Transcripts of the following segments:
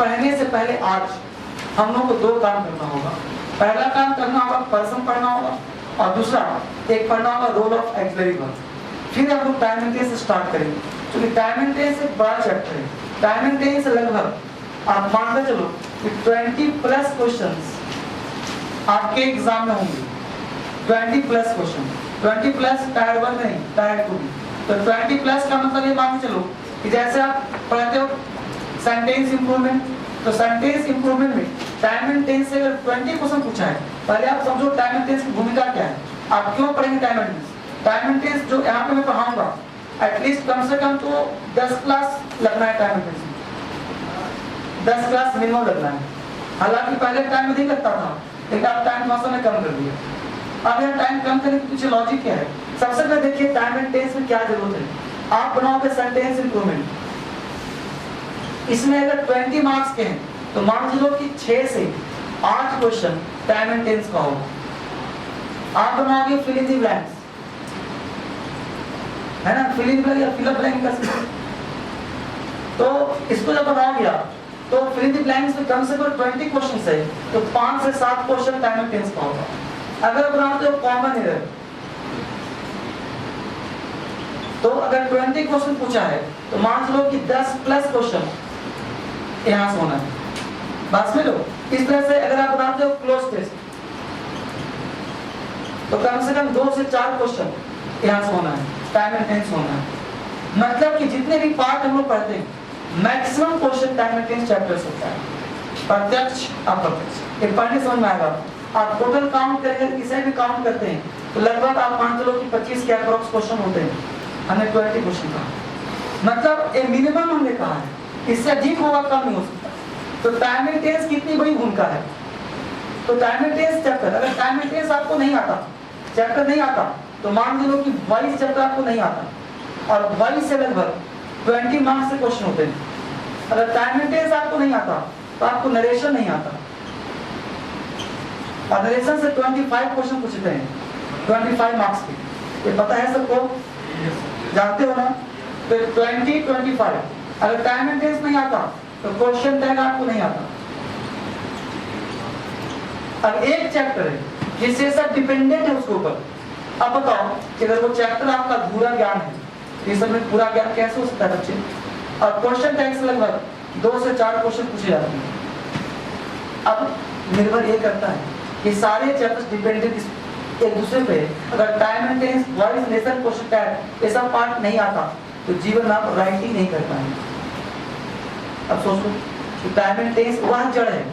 पढ़ने से पहले आज हम लोग को दो काम करना होगा। पहला काम करना होगा पर्सन पढ़ना होगा, और दूसरा एक पढ़ना होगा रोल ऑफ एक्सिलरी वर्ब। फिर हम लोग टाइम एंड टेंस स्टार्ट करेंगे, क्योंकि टाइम एंड टेंस एक बड़ा चैप्टर है। टाइम एंड टेंस लगभग आप मानते चलो कि 20+ क्वेश्चंस आपके एग्जाम में होंगे। 20+ क्वेश्चन, 20+ टायर 1 नहीं, टायर 2 भी। तो 20+ का मतलब ये मान के चलो कि जैसे आप पढ़ते हो सेंटेंस इंप्रूवमेंट, तो सेंटेंस इंप्रूवमेंट में टाइम एंड टेंस से अगर 20 क्वेश्चन पूछा है, पहले आप समझो टाइम एंड टेंस की भूमिका क्या है, आप क्यों पढ़ेंगे time and tense. Time and tense जो यहाँ पे मैं पढ़ाऊंगा एटलीस्ट कम से कम तो 10 क्लास लगना है टाइम एंड टेंस में, 10 क्लास मिनिमम लगना है। हालांकि पहले टाइम में नहीं लगता था, लेकिन अब टाइम थोड़ा सा मैं कम कर दिया। अब यह टाइम कम करने के पीछे लॉजिक क्या है? सबसे पहले देखिए टाइम एंड टेंस में क्या जरूरत है। आप बनाओगे सेंटेंस इंप्रूवमेंट, इसमें अगर 20 मार्क्स के हैं तो मान लो कि 6 से 8 क्वेश्चन टाइम एंड टेंस का होगा। आप बनाओगे फिल इन द ब्लैंक्स, है ना, फिल इन द ब्लैंक या फिल अप ब्लैंक कर सकते। तो इसको जब बनाओगे आप तो फिल इन द ब्लैंक्स में कम से कम 20 क्वेश्चन है, तो 5 से 7 क्वेश्चन टाइम एंड टेंस का होगा। अगर बनाते हो कॉमन एरर, तो अगर 20 क्वेश्चन पूछा है तो मान लो कि 10+ क्वेश्चन यहां से होना है। बात समझ लो। इस तरह से अगर आप बनाते हो क्लोज टेस्ट, तो कम से कम 2 से 4 क्वेश्चन यहां से होना है, टाइम एंड टेंस होना है। मतलब कि जितने भी पार्ट हम लोग पढ़ते हैं maximum question time and tense chapter से होता है, प्रत्यक्ष अप्रत्यक्ष। ये पढ़ने समझ में आएगा। आप टोटल काउंट करेंगे, किसे भी काउंट करते हैं तो लगभग आप मान चलो कि 25 के अप्रॉक्स क्वेश्चन होते हैं। हमने 20 क्वेश्चन कहा, मतलब एक मिनिमम हमने कहा है, इससे अधिक होगा कम नहीं हो सकता। तो टाइम एंड टेंस कितनी बड़ी भूमिका है। तो टाइम एंड टेंस चैप्टर, अगर टाइम एंड टेंस आपको नहीं आता, चैप्टर नहीं आता, तो मान लो कि 22 चैप्टर आपको नहीं आता, और 22 से लगभग 20 मार्क्स से क्वेश्चन होते हैं। अगर टाइम एंड टेंस आपको नहीं आता तो आपको नरेशन नहीं आता, और नरेशन से 25 क्वेश्चन पूछते हैं 25 मार्क्स के। ये पता है सबको, जानते हो ना। तो 20, 25 अगर टाइम एंड टेंस नहीं आता तो क्वेश्चन टैग आपको नहीं आता। अब एक चैप्टर है जिससे सब डिपेंडेंट है उसके ऊपर। अब बताओ कि अगर वो चैप्टर आपका पूरा ज्ञान है, ये सब में पूरा ज्ञान कैसे हो सकता है बच्चे। और क्वेश्चन टैग से लगभग 2 से 4 क्वेश्चन पूछे जाते हैं। अब निर्भर ये करता है कि सारे चैप्टर्स डिपेंडेंट एक दूसरे पे। अगर time and tense, voice, lesson, question tag ये सब पार्ट नहीं आता तो जीवन में आप राइटिंग नहीं कर पाएंगे। अब सोचो कि टाइम एंड टेंस वह जड़ है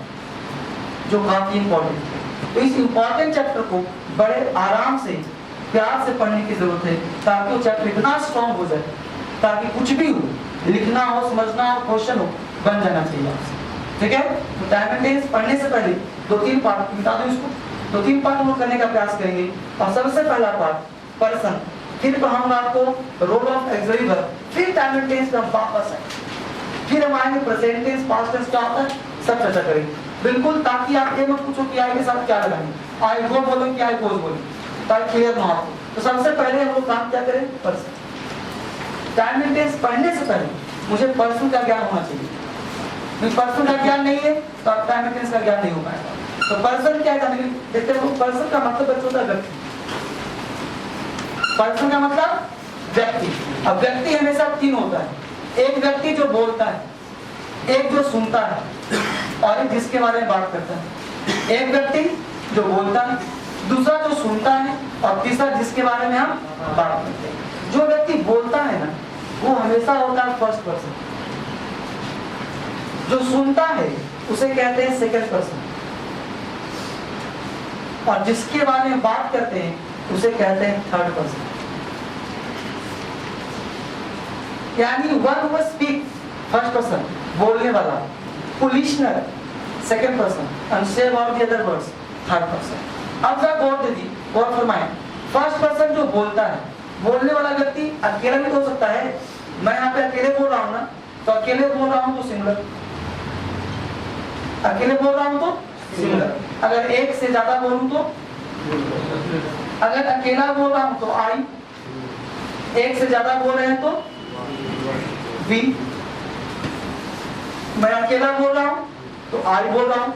जो काफी इंपॉर्टेंट है। तो इस इंपॉर्टेंट चैप्टर को बड़े आराम से, प्यार से पढ़ने की जरूरत है, ताकि वो चैप्टर इतना स्ट्रॉन्ग हो जाए ताकि कुछ भी हो, लिखना हो, समझना हो, क्वेश्चन हो, बन जाना चाहिए आपसे। ठीक है। तो टाइम एंड टेंस पढ़ने से पहले 2-3 पार्ट बता दो इसको, 2-3 पार्ट हम लोग करने का प्रयास करेंगे। और सबसे पहला पार्ट पर्सन, फिर पढ़ाऊंगा आपको रोल ऑफ एक्सिलरी वर्ब, फिर टाइम एंड टेंस में वापस है, फिर हम आएंगे प्रेजेंट टेंस, पास्ट टेंस क्या होता है, सब चर्चा करेंगे बिल्कुल, ताकि आप ये मत पूछो कि आई के साथ क्या लगाएंगे, आई गो बोलो कि आई गोज बोलो, ताकि क्लियर ना हो। तो सबसे पहले हम लोग काम क्या करें, पर्सन। टाइम एंड टेंस पढ़ने से पहले मुझे पर्सन का ज्ञान होना चाहिए। पर्सन का ज्ञान नहीं है तो आप टाइम एंड टेंस का ज्ञान नहीं हो पाएगा। तो पर्सन क्या है, देखते हैं पर्सन का मतलब बच्चों का व्यक्ति। पर्सन का मतलब व्यक्ति। अब व्यक्ति हमेशा 3 होता है, एक व्यक्ति जो बोलता है, एक जो सुनता है, और एक जिसके बारे में बात करता है। एक व्यक्ति जो बोलता है, दूसरा जो सुनता है, और तीसरा जिसके बारे में हम बात करते हैं। जो व्यक्ति बोलता है ना, वो हमेशा होता है फर्स्ट पर्सन। जो सुनता है उसे कहते हैं सेकंड पर्सन, और जिसके बारे में बात करते हैं उसे कहते हैं थर्ड पर्सन। यानी one who speak first person, बोलने वाला, पुलिशनर सेकंड पर्सन, एंड से about the other words third person. अब जरा गौर दीजिए, गौर फरमाएं। फर्स्ट पर्सन जो बोलता है, बोलने वाला व्यक्ति अकेला भी हो सकता है। मैं यहाँ पे अकेले बोल रहा हूँ ना, तो अकेले बोल रहा हूँ तो सिंगुलर, अकेले बोल रहा हूँ तो सिंगुलर। अगर एक से ज्यादा बोलूं तो, अगर अकेला बोल रहा हूं तो आई, एक से ज्यादा बोल रहे हैं तो वी। मैं अकेला बोल रहा हूँ तो आई बोल रहा हूँ,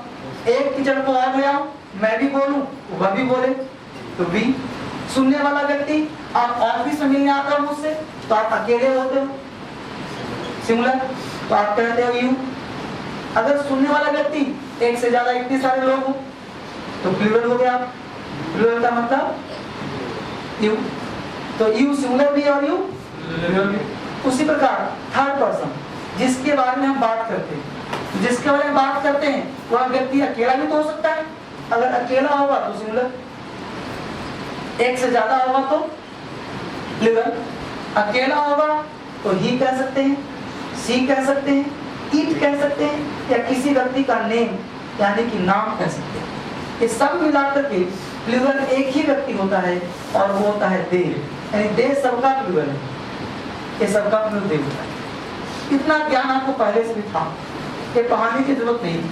एक टीचर को और ले आओ, मैं भी बोलूं वह भी बोले तो वी। सुनने वाला व्यक्ति, आप ऑफिस में मिलने आता हो मुझसे तो आप अकेले होते हो सिंगुलर, तो आप कहते हो यू। अगर सुनने वाला व्यक्ति एक से ज्यादा इतने सारे लोग हो तो प्लूरल हो गया। प्लूरल का मतलब यू, तो यू सिंगुलर भी और यू प्लूरल भी। उसी प्रकार थर्ड पर्सन जिसके बारे में हम बात करते हैं, जिसके बारे में बात करते हैं वह व्यक्ति अकेला भी तो हो सकता है। अगर अकेला होगा तो सिंगुलर, एक से ज्यादा होगा तो प्लूरल। अकेला होगा तो ही कह सकते हैं, सी कह सकते हैं, इट कह सकते हैं, या किसी व्यक्ति का नेम यानी कि नाम कह सकते हैं। ये सब मिलाकर के प्लूरल एक ही व्यक्ति होता है और वो होता है दे, यानी दे सबका प्लूरल है, ये सबका प्लूरल दे होता है। इतना ज्ञान आपको पहले से भी था, ये पढ़ाने की जरूरत नहीं,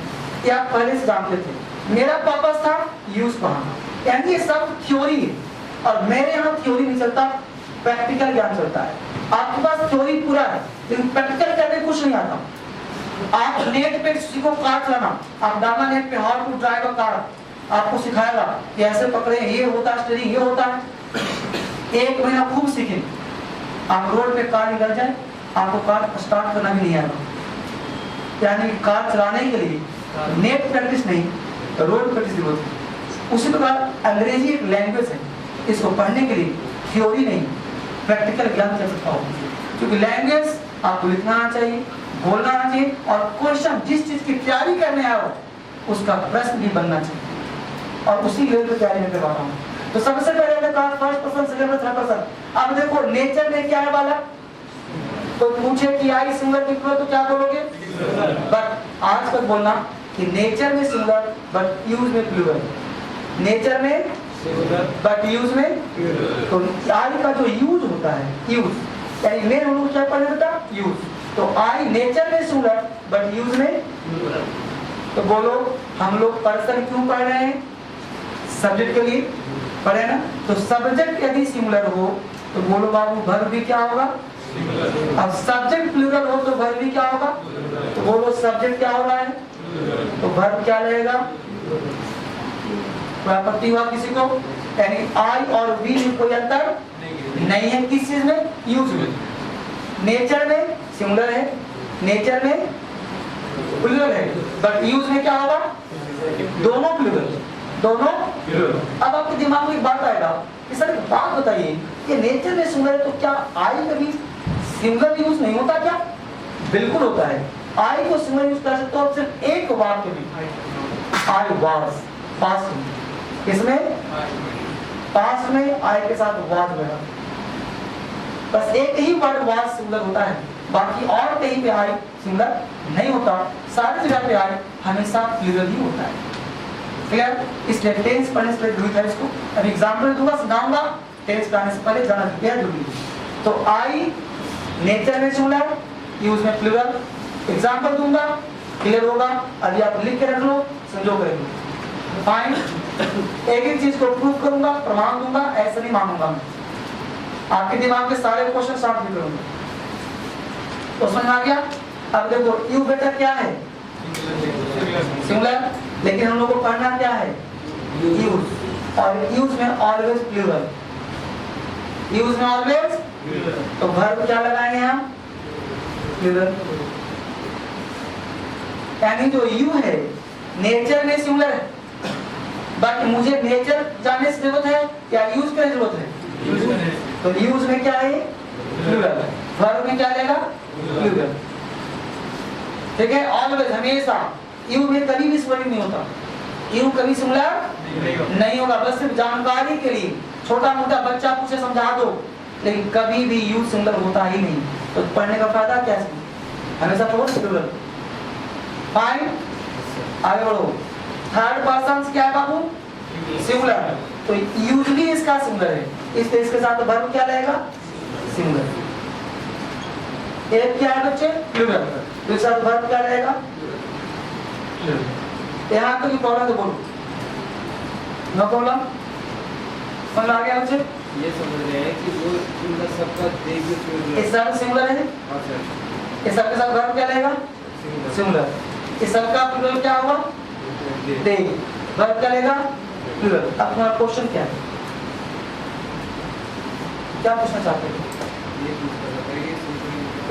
ये आप पहले से जानते थे। मेरा पर्पस था यूज पढ़ाना, यानी ये सब थ्योरी है और मेरे यहाँ थ्योरी नहीं चलता, प्रैक्टिकल ज्ञान चलता है। आपके पास थ्योरी पूरा है लेकिन प्रैक्टिकल करने कुछ नहीं आता। आप नेट पे किसी को कार चलाना, आप डालना नेट पे how to drive a car, आपको सिखाएगा कि ऐसे पकड़े, ये होता है स्टीयरिंग, ये होता है। एक महीना खूब सीखेंगे, आप रोड पे कार निकल जाए आपको कार स्टार्ट करना भी नहीं आएगा। यानी कार चलाने के लिए नेट प्रैक्टिस नहीं, रोड प्रैक्टिस जरूरत है। उसी प्रकार अंग्रेजी एक लैंग्वेज है, इसको पढ़ने के लिए थ्योरी नहीं प्रैक्टिकल ज्ञान चल सकता हो, क्योंकि लैंग्वेज आपको लिखना आना चाहिए, बोलना आना चाहिए और क्वेश्चन जिस चीज की तैयारी करने आए हो उसका प्रश्न भी बनना चाहिए, और उसी लेवल पे तैयारी में करवा रहा हूँ। तो सबसे पहले हमने कहा first person, second person, third person. अब देखो नेचर में क्या है वाला, तो पूछे कि आई सिंगुलर की प्लूरल तो क्या बोलोगे, बट आज तक बोलना कि नेचर में सिंगुलर बट यूज में प्लूरल, नेचर में बट यूज में। तो आई का जो यूज होता है, यूज यानी मेन हम लोग क्या पढ़ने बेटा, यूज। तो आई नेचर में सिंगुलर बट यूज में। तो बोलो हम लोग पर्सन क्यों पढ़ रहे हैं, सब्जेक्ट के लिए पढ़े ना। तो सब्जेक्ट यदि सिंगुलर हो तो बोलो बाबू वर्ब भी क्या होगा, अब सब्जेक्ट प्लूरल हो तो वर्ब भी क्या होगा, तो बोलो सब्जेक्ट क्या हो रहा है, तो वर्ब क्या लगेगा। कोई आपत्ति हुआ किसी को, यानी आई और वी में कोई अंतर नहीं है। किस चीज में, यूज में। नेचर में सिंगुलर है, नेचर में प्लूरल है, बट यूज में क्या होगा, दोनों प्लूरल, दोनों प्लूरल। अब आपके दिमाग में एक बात आएगा कि सर एक बात बताइए, ये नेचर में सिंगुलर है तो क्या आई कभी सिंगुलर यूज नहीं होता क्या? बिल्कुल होता है। आई को सिंगुलर यूज कर सकते हो सिर्फ एक वाक्य में, आई वाज, पास्ट में। इसमें पास्ट में आई के साथ वाज लगा, बस एक ही वर्ड वाज सिंगुलर होता है, बाकी और कहीं पे आई सिंगुलर नहीं होता। सारी जगह पे आई हमेशा प्लूरल ही होता है। क्लियर? इसलिए टेंस पढ़ने से जरूरी है इसको। अब एग्जांपल दूंगा, सुनाऊंगा, टेंस पढ़ने से पहले जाना जरूरी है। तो आई नेचर में सिंगुलर, यूज में प्लूरल। एग्जांपल दूंगा, क्लियर होगा। अभी आप लिख के रख लो, समझो करेंगे। फाइन। एक एक चीज को प्रूव करूंगा, प्रमाण दूंगा, ऐसा नहीं मानूंगा मैं। आपके दिमाग के सारे क्वेश्चन सॉल्व भी करूंगा। तो समझ आ गया? अब देखो यू बेटा क्या है, सिंगुलर, लेकिन हम लोग को पढ़ना क्या है, यूज। और यूज में ऑलवेज प्लूरल, यूज में ऑलवेज। तो वर्ब क्या लगाएंगे हम, प्लूरल। यानी जो यू है नेचर में सिंगुलर है, बट मुझे नेचर जानने की जरूरत है या यूज करने की जरूरत है, तो यूज में क्या है, प्लूरल। वर्ब में क्या लेगा, प्लूरल। ठीक है? ऑलवेज, हमेशा। यू में कभी भी स्पेलिंग नहीं होता, यू कभी सिंगुलर नहीं होगा। बस सिर्फ जानकारी के लिए, छोटा मोटा बच्चा पूछे समझा दो, लेकिन कभी भी यू सिंगुलर होता ही नहीं। तो पढ़ने का फायदा क्या है, हमेशा प्लूरल। फाइन, आगे बढ़ो। थर्ड पर्सन क्या है बाबू, सिंगुलर। तो यूजली इसका सिंगुलर है, इसलिए इसके साथ वर्ब क्या रहेगा, सिंगुलर। एक क्या है बच्चे, प्लूरल, तो इसके साथ वर्ब क्या रहेगा, प्लूरल। यहाँ तो प्रॉब्लम तो बोलो, नो प्रॉब्लम। समझ आ गया बच्चे? ये समझ रहे हैं कि वो सिंगुलर सबका दे भी प्लूरल, इस साथ सिंगुलर है, हां सर। इस सबके साथ वर्ब क्या रहेगा, सिंगुलर। इस सबका प्लूरल क्या होगा? दे। वर्ब क्या लेगा? प्लूरल। अब तुम्हारा क्वेश्चन क्या है, क्या पूछना चाहते हो?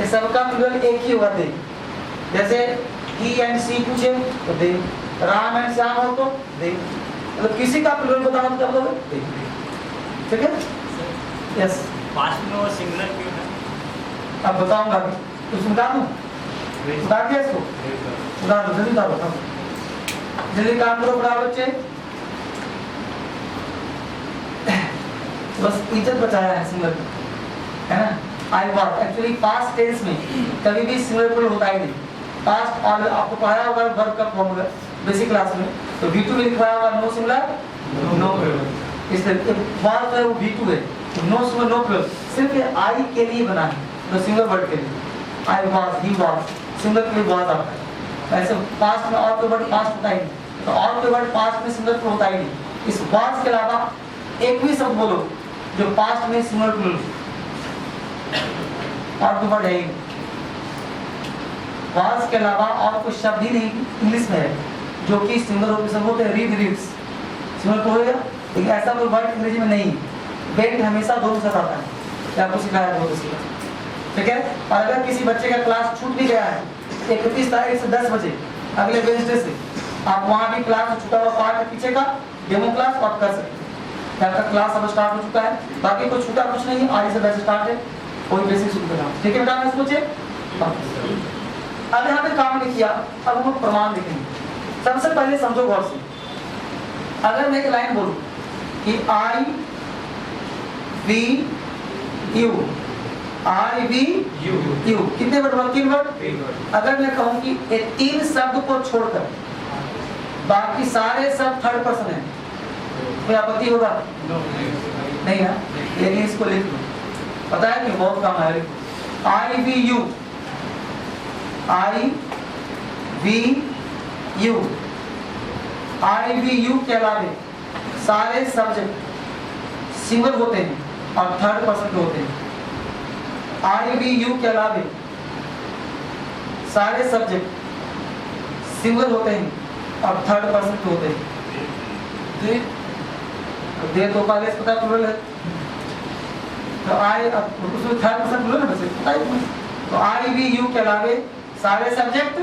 इस सबका प्लूरल एक ही होगा, दे। जैसे ही एंड सी पूछे तो दे, राम एंड श्याम हो तो दे, मतलब किसी का प्लूरल बताना तो क्या बोलोगे? दे। ठीक है, यस। पास्ट में वो सिंगुलर क्यों है? अब बताऊंगा अभी, तो उतार दूं, उतार दिया इसको, उतार दो, जल्दी उतारो, जल्दी काम करो बड़ा बच्चे। बस इज्जत बचाया है सिंगुलर, है ना? I was actually past tense में कभी भी सिंगुलर प्लूरल होता ही नहीं। पास्ट और आपको पढ़ाया होगा वर्ब का फॉर्मूला बेसिक क्लास में, तो V2 में लिखवाया होगा नो सिंगुलर नो प्लूरल। इसलिए वाज जो है वो V2 है, नो सिंगुलर नो प्लूरल सिर्फ ये आई के लिए बना है, तो सिंगुलर वर्ड के लिए। I was, he was, singular के लिए वाज आता है। ऐसे पास्ट में और कोई वर्ड पास्ट होता ही नहीं, तो और कोई वर्ड पास्ट में सिंगुलर प्लूरल होता ही नहीं। इस वाज के अलावा एक भी शब्द बोलो जो पास्ट में सिंगुलर प्लूरल और कोई वर्ड है ही नहीं। वाज के अलावा और कोई शब्द ही नहीं इंग्लिश में है जो कि सिंगुलर होकर सब होते हैं। रीड, रीड्स सिंगुलर तो होगा, लेकिन ऐसा कोई वर्ड अंग्रेजी में नहीं। वेट हमेशा दो के साथ आता है, क्या आपको सिखाया बहुत सीखा, ठीक है। और अगर किसी बच्चे का क्लास छूट भी गया है 31 तारीख से 10 बजे अगले वेडनेसडे से, आप वहाँ भी क्लास छूटा हुआ पार्ट है पीछे का डेमो क्लास आप कर सकते हैं। आपका क्लास अब स्टार्ट हो चुका है, बाकी कोई छूटा कुछ नहीं, आज से बैच स्टार्ट है, कोई बेसिक शुरू करना, ठीक है बेटा। मैं सोचे अब यहाँ पे काम नहीं किया, अब हम लोग प्रमाण देखेंगे। सबसे पहले समझो गौर से, अगर मैं एक लाइन बोलूं कि I we you, I we you, कितने वर्ड बोल? 3 वर्ड। अगर मैं कहूं कि ये 3 शब्द को छोड़कर बाकी सारे शब्द थर्ड पर्सन है, कोई आपत्ति होगा? नहीं ना, लेकिन इसको लिख लो, पता है कि बहुत काम है। I we you, I we you, I we you के अलावे सारे सब्जेक्ट सिंगल होते हैं और थर्ड पर्सन के होते हैं। आई वी यू के अलावे सारे सब्जेक्ट सिंगल होते हैं और थर्ड पर्सन के होते हैं। दे तो पहले पता प्लूरल है, तो आई उसमें थर्ड पर्सन प्लूरल है, पता है तुम्हें? तो आई वी यू के अलावे सारे सब्जेक्ट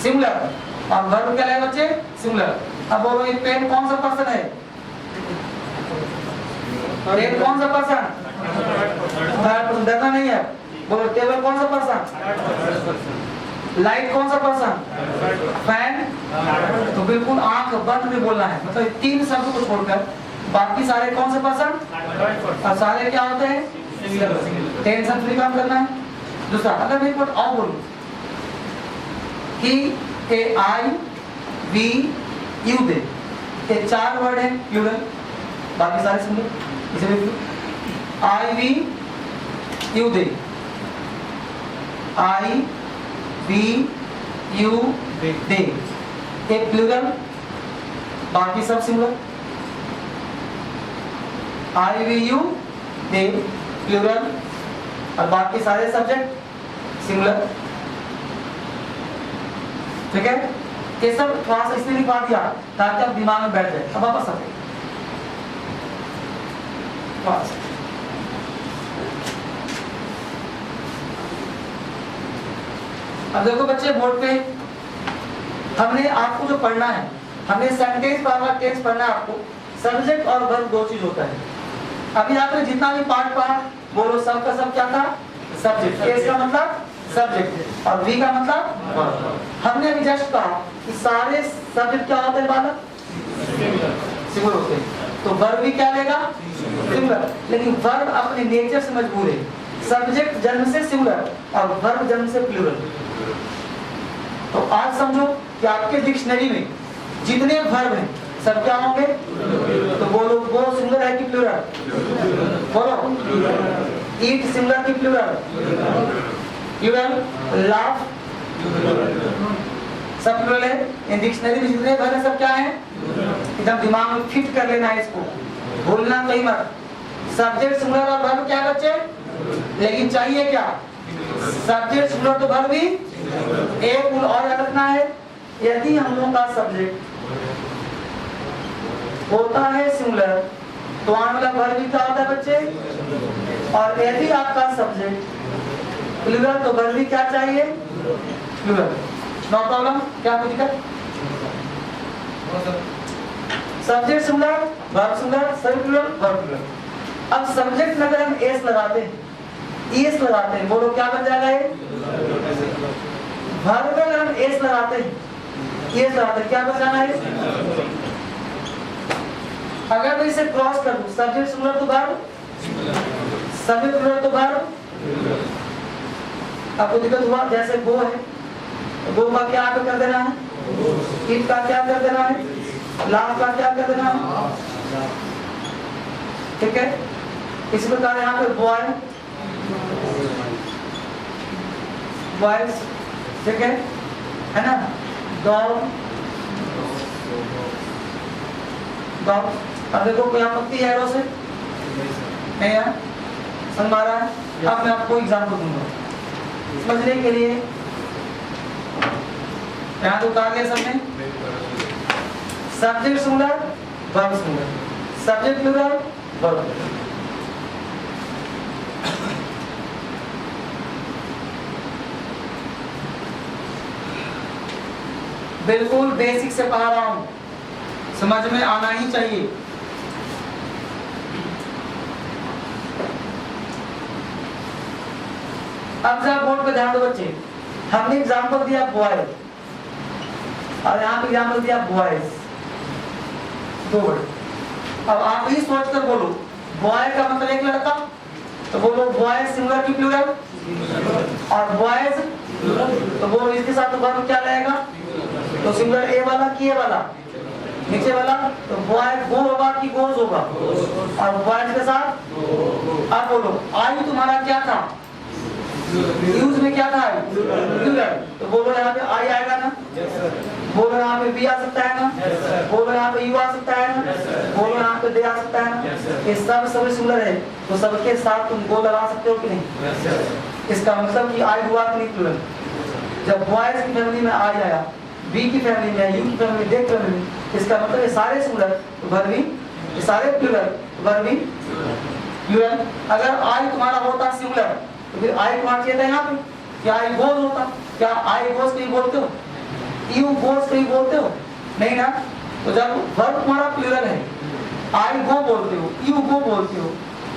सिंगुलर और वर्ब क्या है बच्चे? सिंगुलर। अब बोलो ये पेन कौन सा पर्सन है? पेन कौन सा पर्सन? थर्ड पर्सन, डरना नहीं है। बोलो टेबल कौन सा पर्सन? लाइट कौन सा पर्सन? फैन। तो बिल्कुल आंख बंद में बोलना है, मतलब 3 शब्द को छोड़कर बाकी सारे कौन से पर्सन? और सारे क्या होते हैं? टेंशन फ्री काम करना है। दूसरा, अगर मैं एक बार और बोलूं कि ए आई वी यू दे, ये 4 वर्ड है प्लूरल, बाकी सारे सिंगुलर। इसे लिख लो, I we you they, I we you they, एक प्लूरल, बाकी सब singular. I we you they plural और बाकी सारे सब्जेक्ट सिंगुलर, ठीक है। ये सब थोड़ा सा इसलिए लिखवा दिया ताकि आप दिमाग में बैठ जाए। अब वापस आते अब देखो बच्चे, बोर्ड पे हमने आपको जो पढ़ना है, हमने सेंटेंस पावर टेंस पढ़ना है आपको। सब्जेक्ट और वर्ब 2 चीज होता है। अभी आपने जितना भी पार्ट पढ़ा, बोलो सब का सब क्या था? सब्जेक्ट। केस का मतलब सब्जेक्ट और वी का मतलब वर्ब। हमने अभी जस्ट कहा कि सारे सब्जेक्ट क्या होते हैं बालक? सिंगुलर होते हैं, तो वर्ब भी क्या लेगा? सिंगुलर। लेकिन वर्ब अपने नेचर से मजबूर है, सब्जेक्ट जन्म से सिंगुलर और वर्ब जन्म से प्लूरल। तो आज समझो कि आपके डिक्शनरी में जितने वर्ब हैं सब क्या होंगे? तो बोलो वो सिंगुलर है कि प्लूरल? बोलो, ईट सिंगुलर की प्लूरल? प्लूरल। लाफ सब प्लूरल है। इन डिक्शनरी में जितने वर्ब हैं सब क्या हैं? एकदम दिमाग में फिट कर लेना है इसको, भूलना कहीं मत। सब्जेक्ट सिंगुलर और वर्ब क्या बच्चे? लेकिन चाहिए क्या? सब्जेक्ट सिंगुलर तो वर्ब भी एक रूल और याद रखना है, यदि हम लोगों का सब्जेक्ट होता है सिंगुलर तो आने वाला वर्ब भी क्या होता है बच्चे, और यदि आपका सब्जेक्ट प्लूरल तो वर्ब भी क्या चाहिए, प्लूरल। नो प्रॉब्लम, क्या कोई दिक्कत? Subject singular, verb singular, subject plural, verb plural. अब सब्जेक्ट में अगर हम एस लगाते हैं, एस लगाते हैं, बोलो क्या बन जाएगा ये? वर्ब में अगर हम एस लगाते हैं, एस लगाते हैं, क्या बन जाना है? अगर मैं इसे क्रॉस कर दूं, सब्जेक्ट सिंगुलर तो वर्ब, सब्जेक्ट प्लूरल तो वर्ब। आपको दिक्कत हुआ? जैसे गो है, गो का क्या आगे कर देना है, ईट का क्या कर देना है, लाभ का क्या कर देना है, ठीक है। इसी प्रकार यहाँ पे बॉय, बॉयज, ठीक है ना, डॉग, डॉग। अब देखो कोई आपत्ति है एरो से? नहीं है, समझ आ रहा है? अब मैं आपको एग्जाम्पल दूंगा समझने के लिए। यहाँ तो कहा गया सबने subject singular, verb singular, subject plural, verb plural. बिल्कुल बेसिक से पढ़ा रहा हूं, समझ में आना ही चाहिए। अब जरा बोर्ड पे ध्यान दो बच्चे, हमने एग्जांपल दिया बॉय और यहाँ पे एग्जांपल दिया बॉयज, दो वर्ड। अब आप ही सोच कर बोलो, बॉय का मतलब एक लड़का, तो बोलो बॉय सिंगुलर की प्लूरल, और बॉयज तो बोलो इसके साथ तो वर्ब क्या रहेगा, तो सिंगुलर ए वाला की ए वाला, नीचे वाला तो बॉय गो होगा कि गोज होगा, और बॉयज के साथ। अब बोलो आई तुम्हारा क्या था, यूज में क्या था, प्लूरल, तो बोलो यहाँ पे आई आएगा ना, बोलो यहाँ पे बी आ सकता है ना, बोलो यहाँ पे यू आ सकता है ना, बोलो यहाँ पे दे आ सकता है ना। ये सब सिंगुलर है, तो सबके साथ तुम गो लगा सकते हो कि नहीं? इसका मतलब कि आई हुआ कि नहीं प्लूरल। जब बॉयज की फैमिली में आई आया, बी की फैमिली में, यू की फैमिली में, दे की फैमिली में, इसका मतलब ये सारे सिंगुलर तो वर्ब भी, ये सारे प्लूरल वर्ब भी प्लूरल। अगर आई तुम्हारा होता सिंगुलर तो फिर आई तुम्हारा चाहिए था यहाँ पे, क्या आई गोज होता? क्या आई गोज कहीं बोलते हो, यू गोज कहीं बोलते हो? नहीं ना। तो जब वर्ब तुम्हारा प्लूरल है, आई गो बोलते हो, यू गो बोलते हो,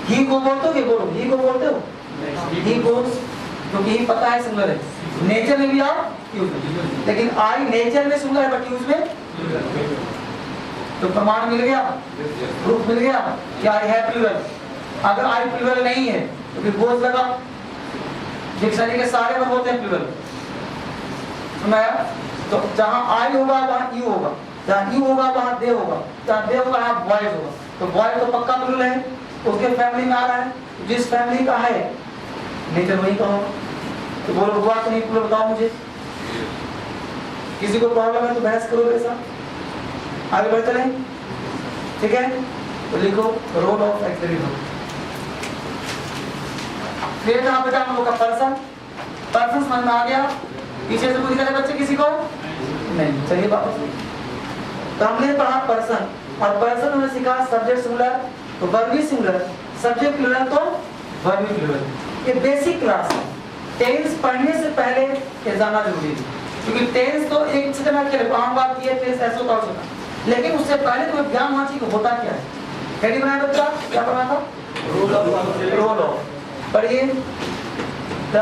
ही गो बोलते हो कि बोलो ही गो बोलते हो, ही गोज, क्योंकि ही पता है सिंगुलर है। नेचर में भी आप यूज में, लेकिन आई नेचर में सिंगुलर है बट यूज में, तो प्रमाण मिल गया, प्रूफ मिल गया कि आई है प्लूरल। अगर आई प्लूरल नहीं है तो फिर गोज लगा, डिक्शनरी के सारे वर्ब होते हैं प्लूरल। तो जहां आई होगा वहां यू होगा, जहां यू होगा वहां दे होगा, जहां दे होगा वहां बॉयज होगा। तो बॉय तो पक्का प्लूरल है, उसके फैमिली में आ रहा है, जिस फैमिली का है नेचर वही का होगा। तो बोलो हुआ तो नहीं प्लूरल, बताओ मुझे। किसी को प्रॉब्लम है तो बहस करो मेरे साथ, आगे बढ़ चलें, ठीक है। तो लिखो रोल ऑफ एक्सिलरी वर्ब। फिर कहाँ बेटा हम लोग का पर्सन, पर्सन समझ में आ गया? पीछे से कोई दिक्कत है बच्चे किसी को? नहीं, चलिए वापस। तो हमने पढ़ा पर्सन, और पर्सन हमने सीखा सब्जेक्ट सिंगुलर तो वर्ब भी सिंगुलर, सब्जेक्ट प्लूरल तो वर्ब भी प्लूरल। ये बेसिक क्लास है, टेंस पढ़ने से पहले ये जानना जरूरी है, क्योंकि टेंस तो एक से मैं क्या आम बात की है, टेंस ऐसा होता है, लेकिन उससे पहले तुम्हें ज्ञान होना चाहिए होता क्या है। हेडी बनाया बच्चा, क्या पढ़ा था? Role of. पढ़िए, the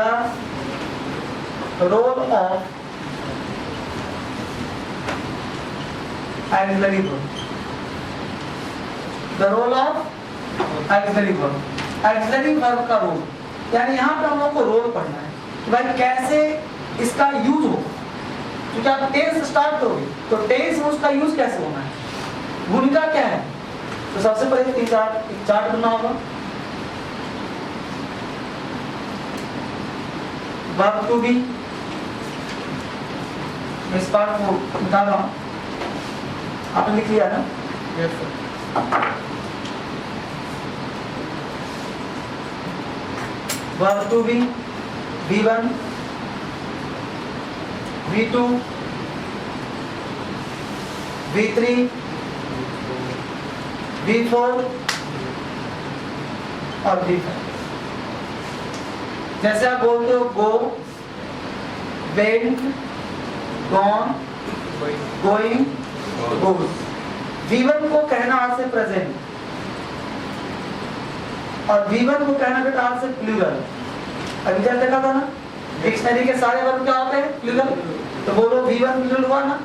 role of auxiliary verb, the role of auxiliary verb, auxiliary verb का रोल, यानी यहाँ पे हम लोग को रोल पढ़ना है कि भाई कैसे इसका यूज हो। क्योंकि आप टेंस स्टार्ट करोगे तो टेंस में उसका यूज कैसे होना है, भूमिका क्या है। तो सबसे पहले तीन चार्ट बनना होगा। वर्ब टू बी, इस पार्ट को निकाल रहा हूं, आपने लिख लिया ना? Yes sir. Verb to be, B1, V2, V3, V4 और V5। जैसे आप बोलते हो go, went, gone, going, goes. V1 को कहना आज से प्रेजेंट और V1 को कहना बेटा आज से प्लूरल। अभी जब देखा था ना डिक्शनरी के सारे वर्ब क्या होते हैं प्लूरल, तो बोलो V1 प्लूरल हुआ ना।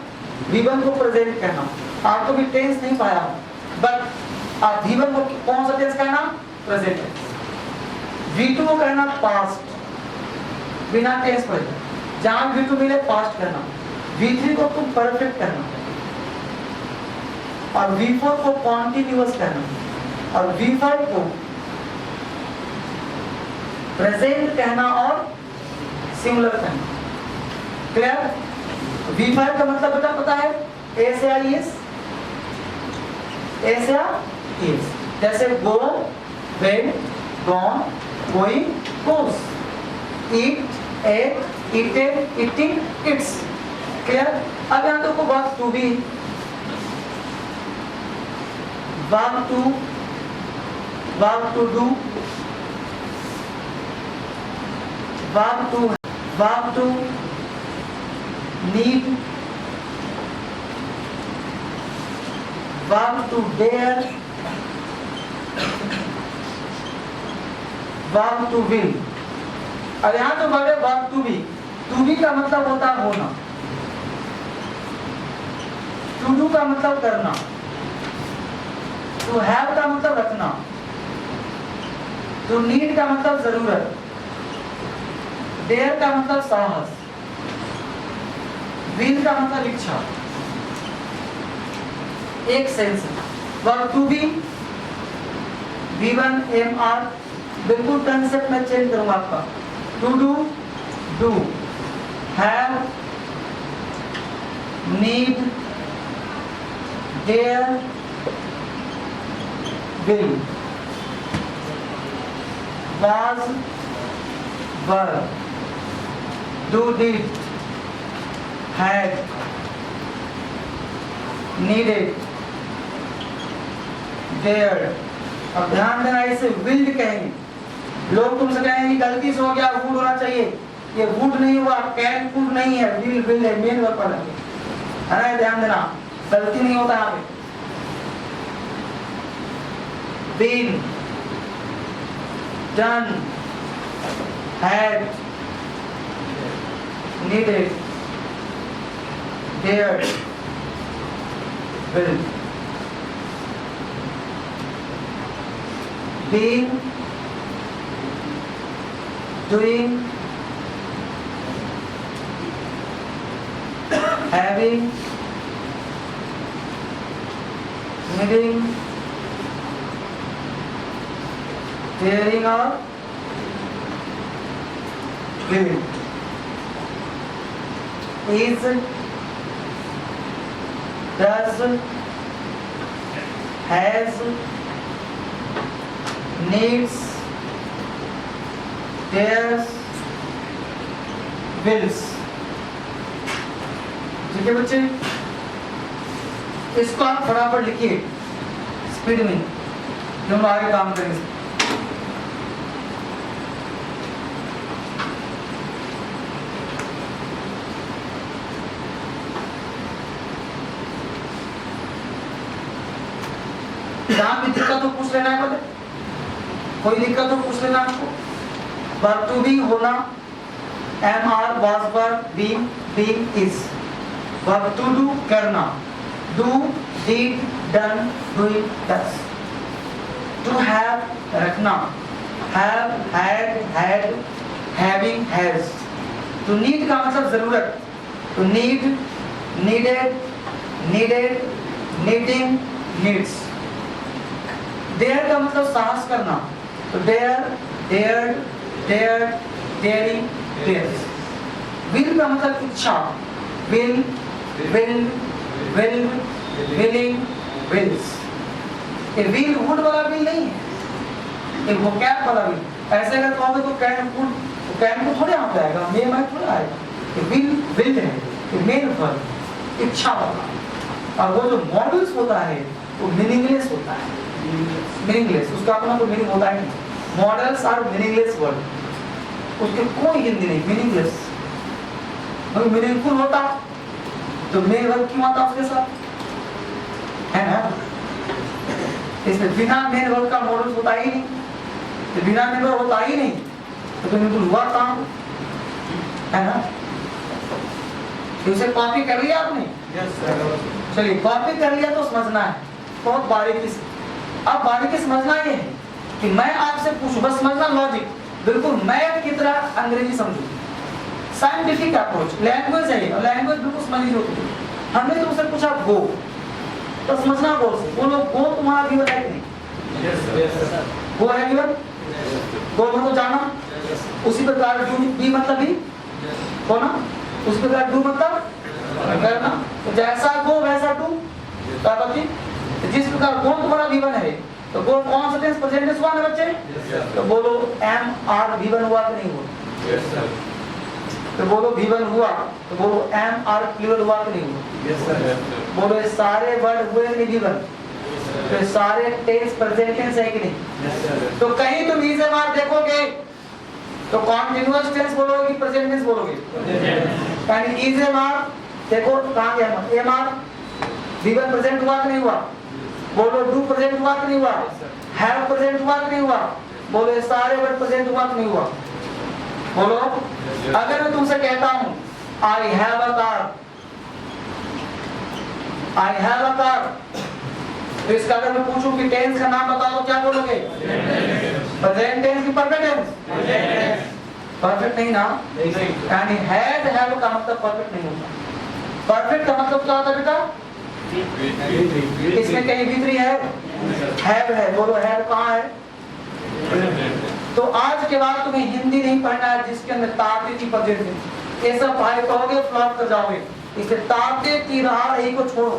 V1 को प्रेजेंट कहना, आपको भी टेंस नहीं पाया बट आप V1 को कौन सा टेंस कहना प्रेजेंट है। V2 को कहना पास्ट बिना टेंस पढ़े, जहां V2 मिले पास्ट कहना। V3 को तुम परफेक्ट कहना और V4 को कॉन्टिन्यूअस कहना और V5 को प्रेजेंट कहना और सिंगुलर कहना। क्लियर? V5 का मतलब बेटा पता है ए से आई एस, ए से इज। जैसे go, went, gone, going, goes, eat, ate, eated, eating, eats. Clear? अब यहां देखो verb to be, verb to, verb to do, verb to need, verb to dare, verb to will। अब यहाँ तो word है verb to be। to be का मतलब होता है होना, to do का मतलब करना, to have का मतलब रखना, to need का मतलब जरूरत, dare का मतलब साहस, will का मतलब इच्छा। एक sense verb to be, V1 MR, बिल्कुल कंसेप्ट में चेंज करूंगा आपका। To do, do, have, need, dare, will, was, were, do, did, had, needed, dare. अब ध्यान देना इसे विल्ड कहेंगे। लोग तुमसे कहेंगे गलती से हो गया, वुड होना चाहिए, ये वुड नहीं हुआ, कैन वुड नहीं है, विल विल है, मेन वर्ब अलग है ना। ध्यान देना गलती नहीं होता यहाँ पे। Been, done, had, needed, dared, will, being, doing, having, needing, daring or willing, is, does, has, needs, dares, wills। ठीक है बच्चे, इसको आप फटाफट लिखिए स्पीड में, जो हम आगे काम करेंगे। जहां भी दिक्कत हो पूछ लेना है, बोले कोई दिक्कत हो पूछ लेना आपको। वर्ब टू बी होना, am are, was were, being, being, is. Verb to do करना, do, did, done, doing, does. To have रखना, have, had, had, having, has. To need का मतलब जरूरत, to need, needed, needed, needing, needs. Dare का मतलब साहस करना, to dare, dared, dared, daring, dares. Will का मतलब इच्छा, will, will, will, willing, wills. ये विल वुड वाला विल नहीं है, ये वोकैब वाला विल। ऐसे अगर कहोगे तो कैन वुड, तो कैन को थोड़े यहाँ पे आएगा, मे में थोड़ा आएगा। ये विल विल है। मेन वर्ब इच्छा वाला, और वो जो मॉडल्स होता है वो मीनिंगलेस होता है, मीनिंगलेस, उसका अपना कोई मीनिंग होता है नहीं। मॉडल्स आर मीनिंगलेस वर्ड, उसके कोई हिंदी नहीं, मीनिंगलेस। अगर मीनिंगफुल होता तो मेन वर्ब क्यों आता उसके साथ, है ना? इसमें बिना मेन वर्ब का मॉडल्स होता ही नहीं, तो बिना मेन वर्ब होता ही नहीं तो मीनिंगफुल हुआ काम, है ना? इसे कॉपी कर लिया आपने? चलिए कॉपी कर लिया तो समझना है बहुत बारीकी से। अब बारीकी समझना ये है कि मैं आपसे पूछूं, बस समझना लॉजिक, बिल्कुल मैथ की तरह अंग्रेजी समझो, साइंटिफिक अप्रोच, लैंग्वेज है और लैंग्वेज बिल्कुल समझ होती है। हमने तुमसे पूछा गो, तो समझना गो से, बोलो गो तुम्हारा गिवन है कि नहीं? गो है गिवन, गो मतलब जाना, उसी प्रकार डू बी मतलब भी हो ना, उसी प्रकार डू मतलब करना, तो जैसा गो वैसा डू। तो जिस प्रकार गो तुम्हारा गिवन है तो गो कौन सा टेंस, प्रेजेंट टेंस हुआ ना बच्चे? तो बोलो एम आर गिवन हुआ कि नहीं हुआ? तो बोलो गिवन हुआ, तो बोलो एम आर गिवन हुआ कि नहीं हुआ? बोलो ये सारे वर्ड हुए नहीं गिवन, तो ये सारे टेंस प्रेजेंट टेंस है कि नहीं? तो कहीं तुम इज एम आर देखोगे तो कॉन्टिन्यूअस टेंस बोलोगे कि प्रेजेंट टेंस बोलोगे? यानी इज एम आर देखो कहां गया, एम आर गिवन प्रेजेंट हुआ कि नहीं हुआ? बोलो डू प्रेजेंट हुआ कि नहीं हुआ? हैव प्रेजेंट हुआ कि नहीं हुआ? बोलो ये सारे वर्ड प्रेजेंट हुआ कि नहीं हुआ? बोलो। अगर मैं तुमसे कहता हूं I have a car, I have a car, तो इसका अगर मैं पूछूं कि टेंस का नाम बताओ तो क्या बोलोगे? प्रेजेंट टेंस की परफेक्ट टेंस? परफेक्ट नहीं ना, यानी हैड हैव का मतलब परफेक्ट नहीं होता। परफेक्ट का मतलब क्या होता है बेटा? इसमें कहीं भी है, हैव है, बोलो हैव कहाँ है? तो आज के बाद तुम्हें हिंदी नहीं पढ़ना है जिसके अंदर ताते की प्रेजेंट है, ये सब भाई कहोगे फ्लॉप कर जाओगे। इसलिए ताते की राह रही को छोड़ो,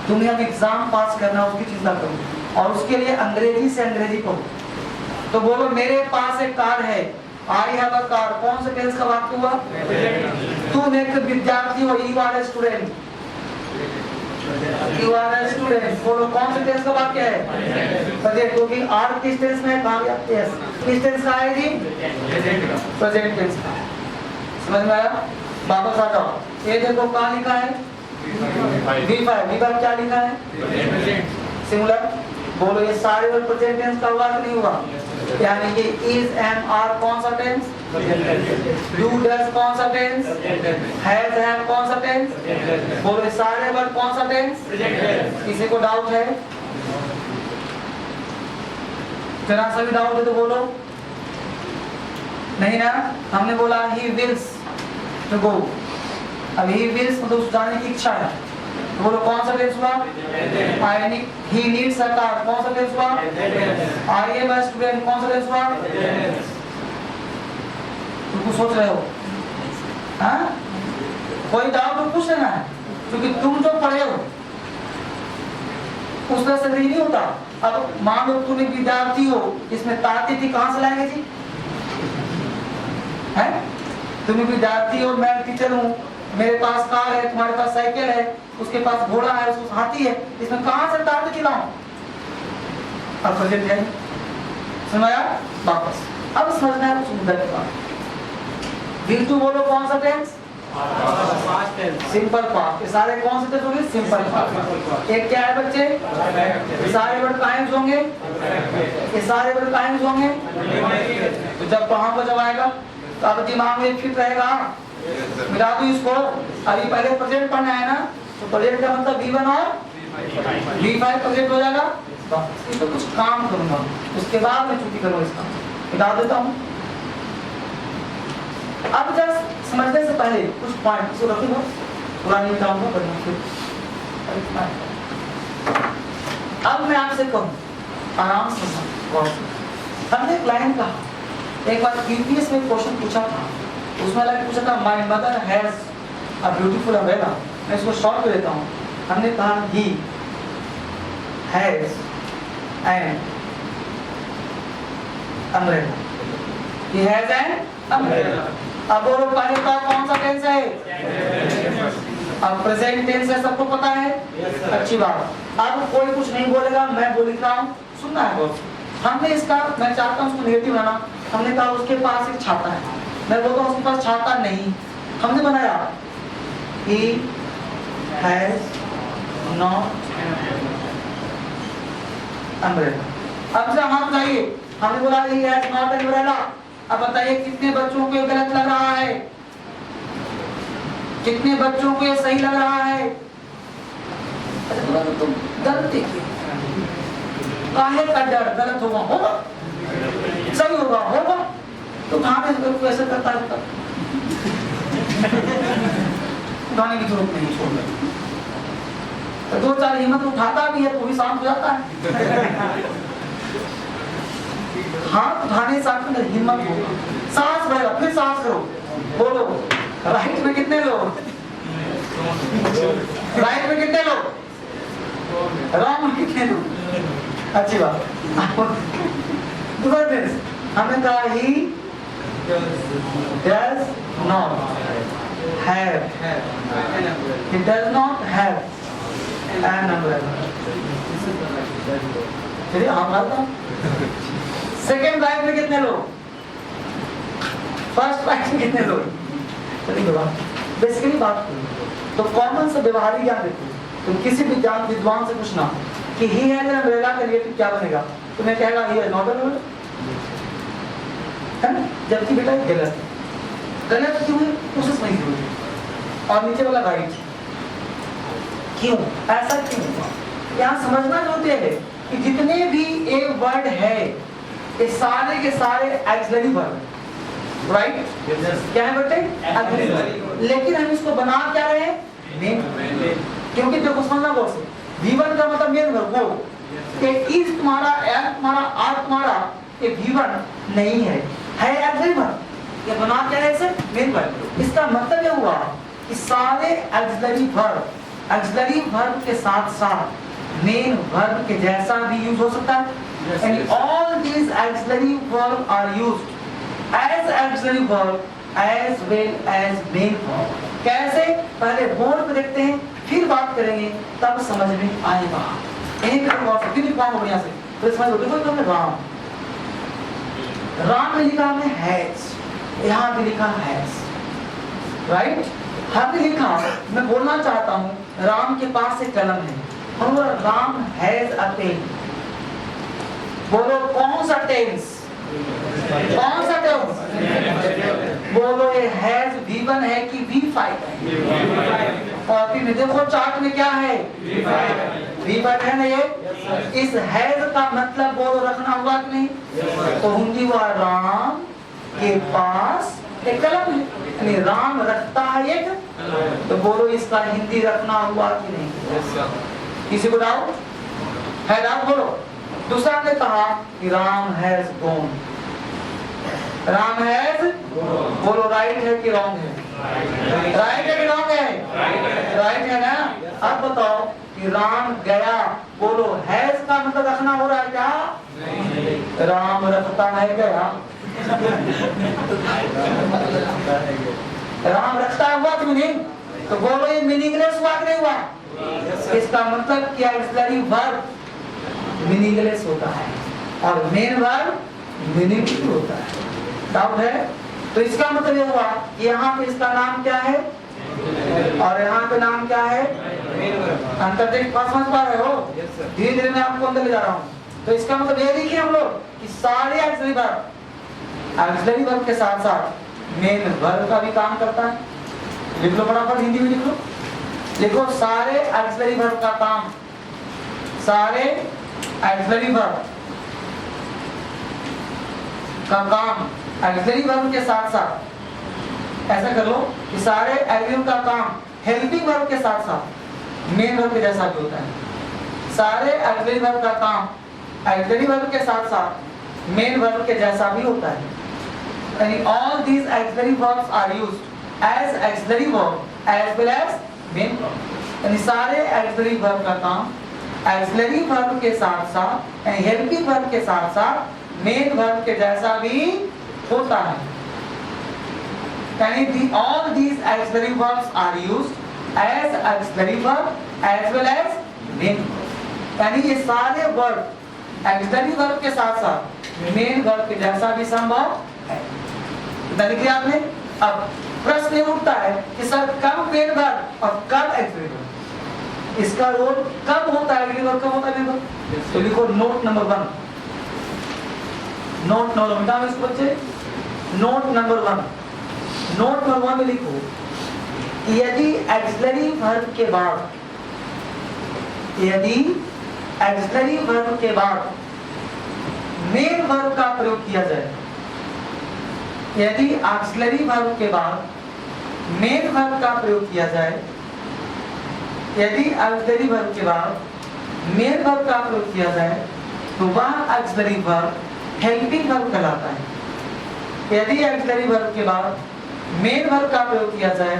तुम्हें अब एग्जाम पास करना उसकी चिंता करो, और उसके लिए अंग्रेजी से अंग्रेजी पढ़ो। तो बोलो मेरे पास एक कार है, आई हैव अ कार, कौन से टेंस का वाक्य हुआ? तुम एक विद्यार्थी हो, you are a student, you are a student, बोलो कौन से टेंस का वाक्य है? प्रेजेंट, क्योंकि आर किस टेंस में कहा गया? यस, किस टेंस का है जी? प्रेजेंट टेंस का। समझ में आया? वापस आ जाओ, ये देखो कहाँ लिखा है? V5, V5 क्या लिखा है? सिंगुलर। बोलो ये सारे वर्ड प्रेजेंट टेंस का हुआ कि नहीं हुआ? यानी कि इज एम आर कौन सा टेंस? डू डज कौन सा टेंस? हैज हैव कौन सा टेंस? बोलो ये सारे वर्ड कौन सा टेंस? किसी को डाउट है? जरा सा भी डाउट है तो बोलो। नहीं ना? हमने बोला ही विल्स टू गो, अब ही विल्स मतलब जाने की इच्छा है, तो बोलो कौन सा टेंस हुआ? ही नीड्स अ कार, कौन सा टेंस हुआ? आई एम अ स्टूडेंट, कौन सा टेंस हुआ? तुम कुछ सोच रहे हो? हाँ? कोई डाउट तो पूछ लेना है, क्योंकि तुम जो पढ़े हो उस तरह से नहीं होता। अब मान लो तुम एक विद्यार्थी हो, इसमें ताती थी कहां से लाएंगे जी? है? तुम एक विद्यार्थी हो, मैं टीचर हूँ, मेरे पास कार है, तुम्हारे पास साइकिल है, उसके पास घोड़ा है, उसके पास हाथी है, इसमें कहां से ताती खिलाऊं? अब प्रेजेंट है, सुनाया? वापस अब समझना है कुछ मुद्दा के बाद। विल टू बोलो कौन सा टेंस? Simple past. ये सारे कौन से टेंस होंगे? Simple past. एक क्या है बच्चे? ये सारे वर्ड काइंस होंगे, ये सारे वर्ड काइंस होंगे। तो जब वहां पर जब आएगा तो अब दिमाग में फिट रहेगा, मिला दो इसको। अभी पहले प्रेजेंट पढ़ना है ना, तो प्रेजेंट का मतलब V1 और V5 प्रेजेंट हो जाएगा। इस तो कुछ काम करूंगा, उसके बाद मैं छुट्टी करूंगा, इसका मिटा देता हूँ। अब जस्ट समझने से पहले कुछ पॉइंट इसको रखूंगा, पुरानी मिटाऊंगा बढ़िया फिर। अब मैं आपसे कहूँ आराम से हमने एक लाइन कहा, एक बार यूपीएस में क्वेश्चन पूछा था, उसमें लाइन पूछा था my mother has a beautiful umbrella. मैं इसको शॉर्ट कर देता हूँ। हमने कहा he has an umbrella, he has an umbrella. अब बोलो पहले का कौन सा टेंस है? अब प्रेजेंट टेंस है, सबको पता है? अच्छी बात। अब कोई कुछ नहीं बोलेगा, मैं बोल रहा हूँ, सुनना है बहुत। हमने इसका, मैं चाहता हूँ उसको नेगेटिव बनाना। हमने कहा उसके पास एक छाता है, मैं बोलता हूँ उसके पास छाता नहीं। हमने बनाया he has not umbrella। अब जरा हाथ उठाइए, हमने बोला he has not umbrella। अब बताइए कितने बच्चों को ये गलत लग रहा है? कितने बच्चों को ये सही लग रहा है? तुम गलती की, काहे का डर? गलत होगा, सही होगा। तो कहाँ पे ऐसे करता है? उठाने की जरूरत नहीं, छोड़ दे। तो दो चार हिम्मत उठाता भी है तो भी शांत हो जाता है। हाथ उठाने से आपके अंदर हिम्मत होगा, सांस भरेगा। फिर सांस करो, बोलो राइट में कितने लोग? राइट में कितने लोग? रॉन्ग में कितने लोग? अच्छी बात। हमने कहा ही does not have, he does not have an umbrella। चलिए हम आता हूँ। सेकेंड राइट में कितने लोग? फर्स्ट राइट में कितने लोग? चलिए बात बेसिकली बात तो कॉमन से व्यवहारिक ज्ञान देखो। तुम किसी भी ज्ञान विद्वान से पूछना कि ही हैज एन अम्ब्रेला का रिलेटिव क्या बनेगा, तुम्हें कहेगा he has not an umbrella, है ना? जबकि बेटा गलत गलत क्यों है? कोशिश नहीं की और नीचे वाला राइट क्यों? ऐसा क्यों हुआ? यहाँ समझना चाहते हैं कि जितने भी एक वर्ड है ये सारे के सारे एक्सिलरी वर्ब, राइट? क्या है बेटे? Axillary verb. लेकिन हम इसको बना क्या रहे हैं? मेन। क्योंकि देखो समझना बहुत से V1 का मतलब मेन वर्ब, वो कि इस तुम्हारा एल तुम्हारा आर तुम्हारा ये V1 नहीं है एक्सिलरी वर्ब। ये बना क्या है इसे? Main verb. इसका मतलब ये हुआ कि सारे एक्सिलरी वर्ब के साथ साथ मेन वर्ब के जैसा भी यूज हो सकता है। And all these auxiliary verbs are used as auxiliary verb as well as main verb। कैसे? पहले बोर्ड पे देखते हैं, फिर बात करेंगे, तब समझ में आएगा। एक क्यों लिखा हो बढ़िया से तो समझ लो। देखो हमने राम में लिखा हमने हैज, यहाँ भी लिखा हैज, राइट? हमने लिखा, मैं बोलना चाहता हूँ राम के पास एक कलम है, हम बोला राम हैज अ पेन। बोलो कौन सा टेंस? कौन सा टेंस? बोलो ये हैज V1 है कि V5 है? और फिर देखो चार्ट में क्या है? V5 है ना ये? इस हैज का मतलब बोलो रखना हुआ कि नहीं? तो हिंदी हुआ राम के पास एक कलम है, यानी राम रखता है एक, तो बोलो इसका हिंदी रखना हुआ कि नहीं? किसी को डाउट है? डाउट बोलो। दूसरा हमने कहा कि Ram has gone. Ram has, बोलो राइट है कि रॉन्ग है? राइट है कि रॉन्ग है? राइट है ना? अब बताओ कि राम गया, बोलो हैज का मतलब रखना हो रहा है क्या? राम रखता है गया। राम रखता हुआ कि नहीं? तो बोलो ये मीनिंगलेस हुआ कि नहीं हुआ? इसका मतलब क्या? ऑक्सिलरी वर्ब मीनिंगलेस होता है और मेन वर्ब मीनिंगफुल होता है। डाउट है? तो इसका मतलब ये हुआ कि यहाँ पे इसका नाम क्या है और यहाँ पे नाम क्या है? अंतर देख समझ पा रहे हो? धीरे धीरे मैं आपको अंदर ले जा रहा हूँ। तो इसका मतलब ये लिखे हम लोग कि सारे ऑक्सिलरी वर्ब के साथ साथ मेन वर्ब का भी काम करता है। लिख लो फटाफट, हिंदी में लिख लो। लिखो सारे ऑक्सिलरी वर्ब का काम, सारे ऑक्सिलरी वर्ब का काम ऑक्सिलरी वर्ब के साथ साथ, ऐसा कर लो कि सारे ऑक्सिलरी का काम हेल्पिंग वर्ब के साथ साथ मेन वर्ब के जैसा भी होता है। सारे ऑक्सिलरी वर्ब का काम ऑक्सिलरी वर्ब के साथ साथ मेन वर्ब के जैसा भी होता है। यानी all these auxiliary verbs are used as auxiliary verb as well as main verb। यानी सारे auxiliary verb का काम auxiliary verb के साथ साथ यानी helping verb के साथ साथ main verb के जैसा भी होता है। यानी all these auxiliary verbs are used as auxiliary verb as well as main verb। यानी ये सारे वर्ब auxiliary verb के साथ साथ मेन वर्ब के जैसा भी संभव है। लिख लिया आपने। अब प्रश्न ये उठता है कि सर कब मेन वर्ब और कब auxiliary verb, इसका रोल कब होता है auxiliary verb, कब होता है मेन वर्ब? तो लिखो नोट नंबर 1, नोट नंबर मिटा में इसको बच्चे, नोट नंबर 1, नोट नंबर 1 में लिखो यदि एक्सिलरी वर्ब के बाद, यदि एक्सिलरी वर्ब के बाद मेन वर्ब का प्रयोग किया जाए, यदि एक्सिलरी वर्ब के बाद मेन वर्ब का प्रयोग किया जाए, यदि एक्सिलरी वर्ब के बाद मेन वर्ब का प्रयोग किया जाए तो वह एक्सिलरी वर्ब हेल्पिंग वर्ब कहलाता है। यदि एक्सिलरी वर्ब के बाद मेन वर्ब का प्रयोग किया जाए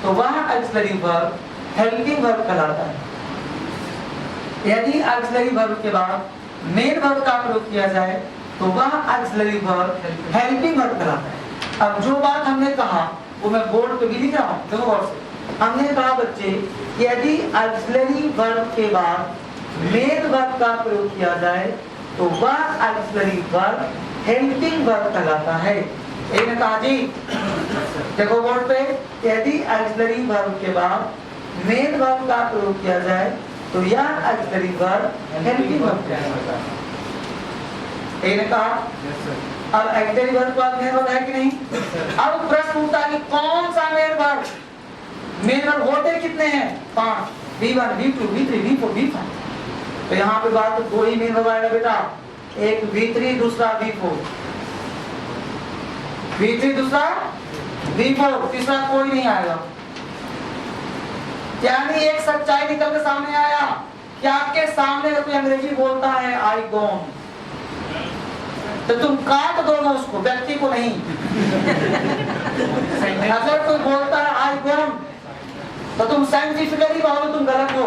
तो वह एक्सिलरी वर्ब हेल्पिंग वर्ब कहलाता है। यदि एक्सिलरी वर्ब के बाद मेन वर्ब का प्रयोग किया जाए तो वह एक्सिलरी वर्ब हेल्पिंग वर्ब कहलाता है। अब जो बात हमने कहा वो मैं बोर्ड पे भी लिख रहा हूँ, देखो गौर से। हमने कहा बच्चे यदि एक्सिलरी वर्ब के बाद मेन वर्ब का प्रयोग किया जाए तो वह एक्सिलरी वर्ब हेल्पिंग वर्ब कहलाता है। एक कहा जी, देखो बोर्ड पे, यदि एक्सिलरी वर्ब के बाद मेन वर्ब का प्रयोग किया जाए तो यह एक्सिलरी वर्ब हेल्पिंग वर्ब कहलाता है। एक कहा। अब एक्सिलरी वर्ब का मेन वर्ब है कि नहीं? अब प्रश्न उठता है कि कौन सा मेन वर्ब? मेन वर्ब होते कितने हैं? 5, V1 V2 V3 V4 V5। तो यहाँ पे बात तो 2 ही मेन वर्ब आएगा बेटा, एक V3 दूसरा V4, V3 दूसरा V4, तीसरा कोई नहीं आएगा। यानी एक सच्चाई निकल के सामने आया कि आपके सामने अगर कोई अंग्रेजी बोलता है आई गोन, तो तुम काट दोगे उसको, व्यक्ति को नहीं। अगर कोई बोलता है आई गोन तो तुम साइंटिफिकली कहोगे तुम गलत हो,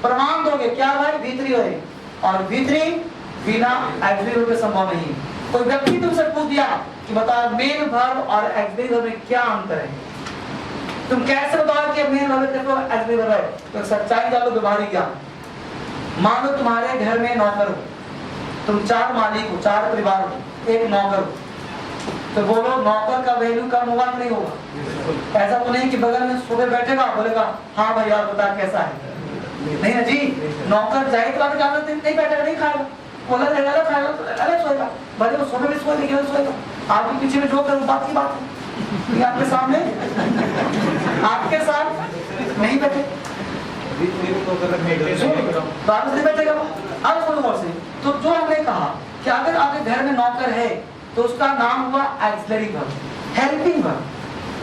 प्रमाण दोगे क्या भाई? V3 है, और V3 बिना एक्सिलरी वर्ब के संभव नहीं। कोई व्यक्ति तुमसे पूछ दिया कि बताओ मेन वर्ब और एक्सिलरी वर्ब में क्या अंतर है, तुम कैसे बताओ कि मेन वर्ब देखो एक्सिलरी वर्ब है? तो सच्चाई डालो, व्यवहारिक ज्ञान। मान लो तुम्हारे घर में नौकर हो, तुम 4 मालिक हो, 4 परिवार हो, एक नौकर हो, तो बोलो नौकर का वैल्यू कम होगा कि नहीं होगा? ऐसा तो नहीं कि बगल में सुबह बैठेगा बोलेगा हाँ भाई यार बता कैसा है, नहीं ना जी। नौकर जाए तो ज्यादा दिन नहीं बैठेगा, नहीं खाएगा, बोला रहेगा खाएगा तो अलग सोएगा, भले वो सोने में सोए लेकिन सोएगा। आपके पीछे में जो करूं बात की बात है, आपके सामने आपके साथ नहीं बैठे वापस नहीं बैठेगा। अब सुनो गौर से, तो जो हमने कहा कि अगर आपके घर में नौकर है तो उसका नाम हुआ axillary verb, helping verb,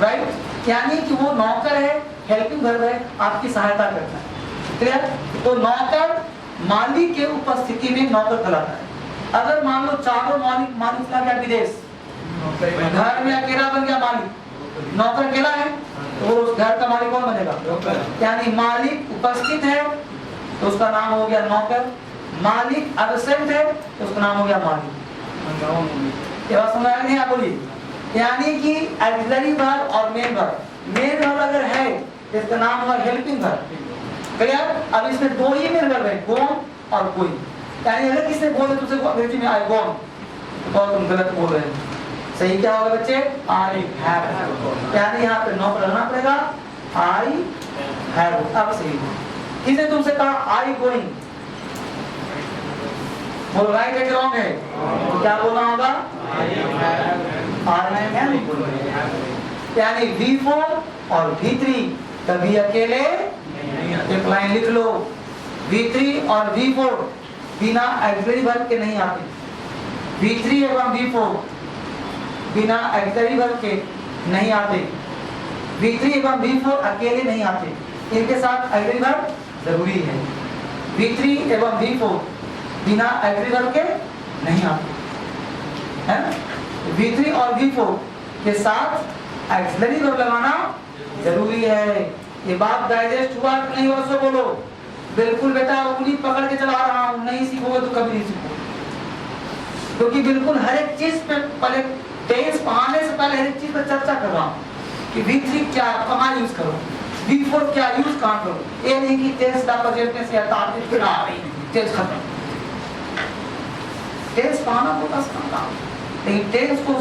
right? यानी कि वो नौकर है, हेल्पिंग वर्ब है, आपकी सहायता करता है। क्लियर? तो नौकर मालिक के उपस्थिति में नौकर कहलाता है। अगर मान लो चारों मालिक चला गया विदेश, घर में अकेला बन गया मालिक, नौकर अकेला है, तो उस घर का मालिक कौन बनेगा? यानी मालिक उपस्थित है तो उसका नाम हो गया नौकर, मालिक एब्सेंट है तो उसका नाम हो गया मालिक। ये बात समझ आया नहीं? आप बोलिए। यानी कि एक्सिलरी वर्ब और मेन वर्ब, मेन वर्ब अगर है तो इसका नाम हुआ हेल्पिंग वर्ब। क्लियर? अब इसमें 2 ही मेन वर्ब है, गोन और कोई। यानी अगर किसी ने बोले तुमसे अंग्रेजी में आई गोन तो तुम गलत बोल रहे हैं। सही क्या होगा बच्चे? I have. यानी यहाँ पे नौकर रहना पड़ेगा, आई हैव। अब सही। किसने तुमसे कहा आई गोइंग, बोलो राइट है कि रॉन्ग है? तो क्या बोलना होगा? I am. यानी V4 और V3 कभी अकेले, एक लाइन लिख लो, V3 और V4 बिना एक्सिलरी वर्ब के नहीं आते। V3 एवं V4 बिना एक्सिलरी वर्ब के नहीं आते। V3 एवं V4 अकेले नहीं आते, इनके साथ एक्सिलरी वर्ब जरूरी है। V3 एवं V4 बिना एक्सिलरी वर्ब के नहीं आते, है ना? V3 और V4 के साथ एक्सिलरी वर्ब लगाना जरूरी है। ये बात डाइजेस्ट हुआ कि नहीं हुआ सो बोलो। बिल्कुल बेटा, उंगली पकड़ के चला रहा हूं, नहीं सीखोगे तो कभी नहीं सीखोगे, क्योंकि बिल्कुल हर एक चीज पे पहले टेंस पढ़ाने से पहले हर एक चीज पर चर्चा कर रहा हूं। कि V3 क्या कहाँ यूज करो, V4 क्या यूज कहाँ करो। ये नहीं कि टेंस का प्रेजेंट से हटाते फिर आ रही टेंस खत्म। टेंस पाना बहुत आसान काम, लेकिन टेंस को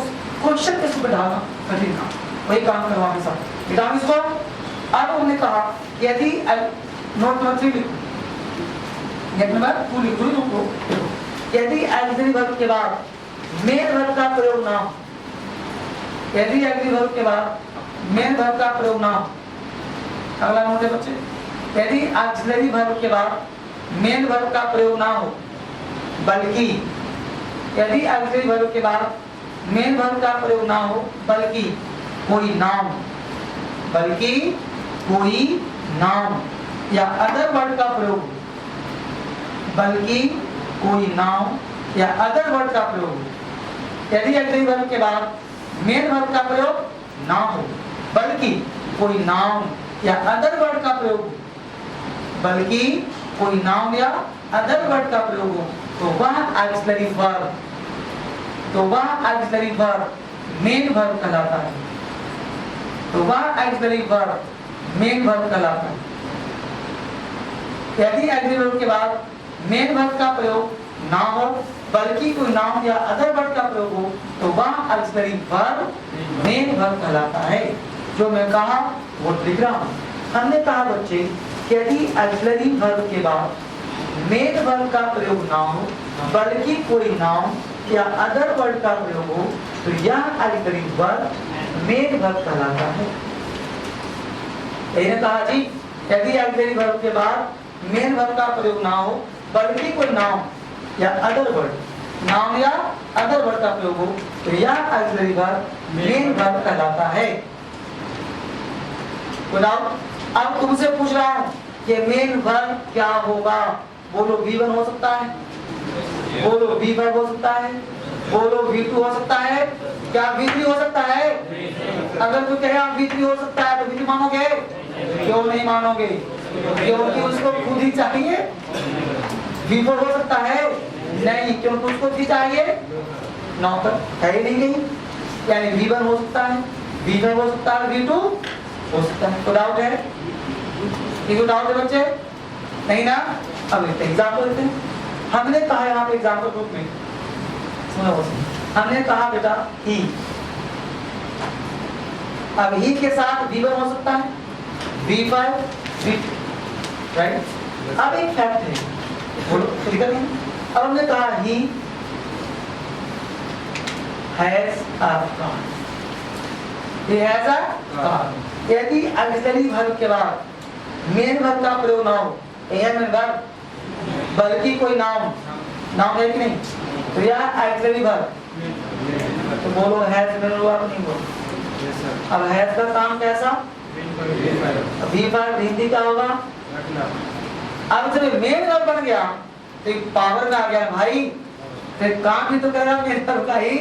क्वेश्चन के ऊपर डालना कठिन काम, वही काम करवा के साथ बेटा इसको। अब हमने कहा यदि नोट नंबर 3 लिखो, नेट नंबर 2 लिखो, यदि ऑक्सिलरी वर्ब के बाद मेन वर्ब का प्रयोग ना हो, यदि ऑक्सिलरी वर्ब के बाद मेन वर्ब का प्रयोग ना हो, अगला नोट है बच्चे, यदि ऑक्सिलरी वर्ब के बाद मेन वर्ब का प्रयोग ना हो, बल्कि यदि ऑक्सिलरी वर्ब के बाद मेन वर्ब का प्रयोग ना हो, बल्कि कोई नाउन, बल्कि कोई नाउन या अदर वर्ड का प्रयोग हो, बल्कि कोई नाउन या अदर वर्ड का प्रयोग हो। यदि ऑक्सिलरी वर्ब के बाद मेन वर्ब का प्रयोग ना हो, बल्कि कोई नाउन या अदर वर्ड का प्रयोग हो, बल्कि कोई नाउन या अदर वर्ड का प्रयोग हो, तो वह ऑक्सिलरी वर्ब, तो वह ऑक्सिलरी वर्ब मेन वर्ब कहलाता है, तो वह ऑक्सिलरी वर्ब मेन वर्ब कहलाता है। यदि ऑक्सिलरी वर्ब के बाद मेन वर्ब का प्रयोग ना हो, बल्कि कोई नाउन या अदर वर्ड का प्रयोग हो, तो वह ऑक्सिलरी वर्ब मेन वर्ब कहलाता है। जो मैं कहा वो लिख रहा हूं। हमने कहा बच्चे यदि ऑक्सिलरी वर्ब के बाद मेन वर्ब का प्रयोग ना हो, बल्कि कोई नाउन या अदर वर्ड का प्रयोग हो, तो यह ऑक्सिलरी वर्ब मेन वर्ब कहलाता है। यही कहा जी, यदि ऑक्सिलरी वर्ब के बाद मेन वर्ब का प्रयोग ना हो, बल्कि कोई नाउन या अदर वर्ड, नाउन या अदर वर्ड का प्रयोग हो, तो यह ऑक्सिलरी वर्ब मेन वर्ब कहलाता है। बोलाओ, अब तुमसे पूछ रहा हूं कि मेन वर्ब क्या होगा? बोलो V1 हो सकता है, बोलो V5 हो सकता है, बोलो V2 हो सकता है, क्या V3 हो सकता है? अगर कोई कहे आप V3 हो सकता है तो V3 मानोगे? क्यों नहीं मानोगे? क्योंकि उसको खुद ही चाहिए। V4 हो सकता है? नहीं, क्योंकि उसको भी चाहिए नौकर, है ही नहीं। यानी V1 हो सकता है, V5 हो सकता है, V2 हो सकता है। तो डाउट है? ये डाउट है बच्चे? नहीं ना? अब एग्जाम्पल देते हैं। हमने कहा यहाँ पे एग्जाम्पल ग्रुप में, सुनो, हमने कहा बेटा ही, अब ही के साथ V1 हो सकता है, V5, V2, राइट? अब एक फैक्ट है, बोलो क्लियर नहीं? अब हमने कहा he has a car, he has a car. यदि ऑक्सिलरी वर्ब के बाद मेन वर्ब का प्रयोग ना हो, मेन वर्ब, बल्कि कोई नाउन, नाउन है कि नहीं, तो यह ऑक्सिलरी वर्ब। तो बोलो हैज मेन वर्ब नहीं बोलो। अब हैज का काम कैसा? V5 हिंदी का होगा। अब जब मेन वर्ब बन गया तो पावर में आ गया भाई, फिर काम भी तो करेगा मेन वर्ब का ही।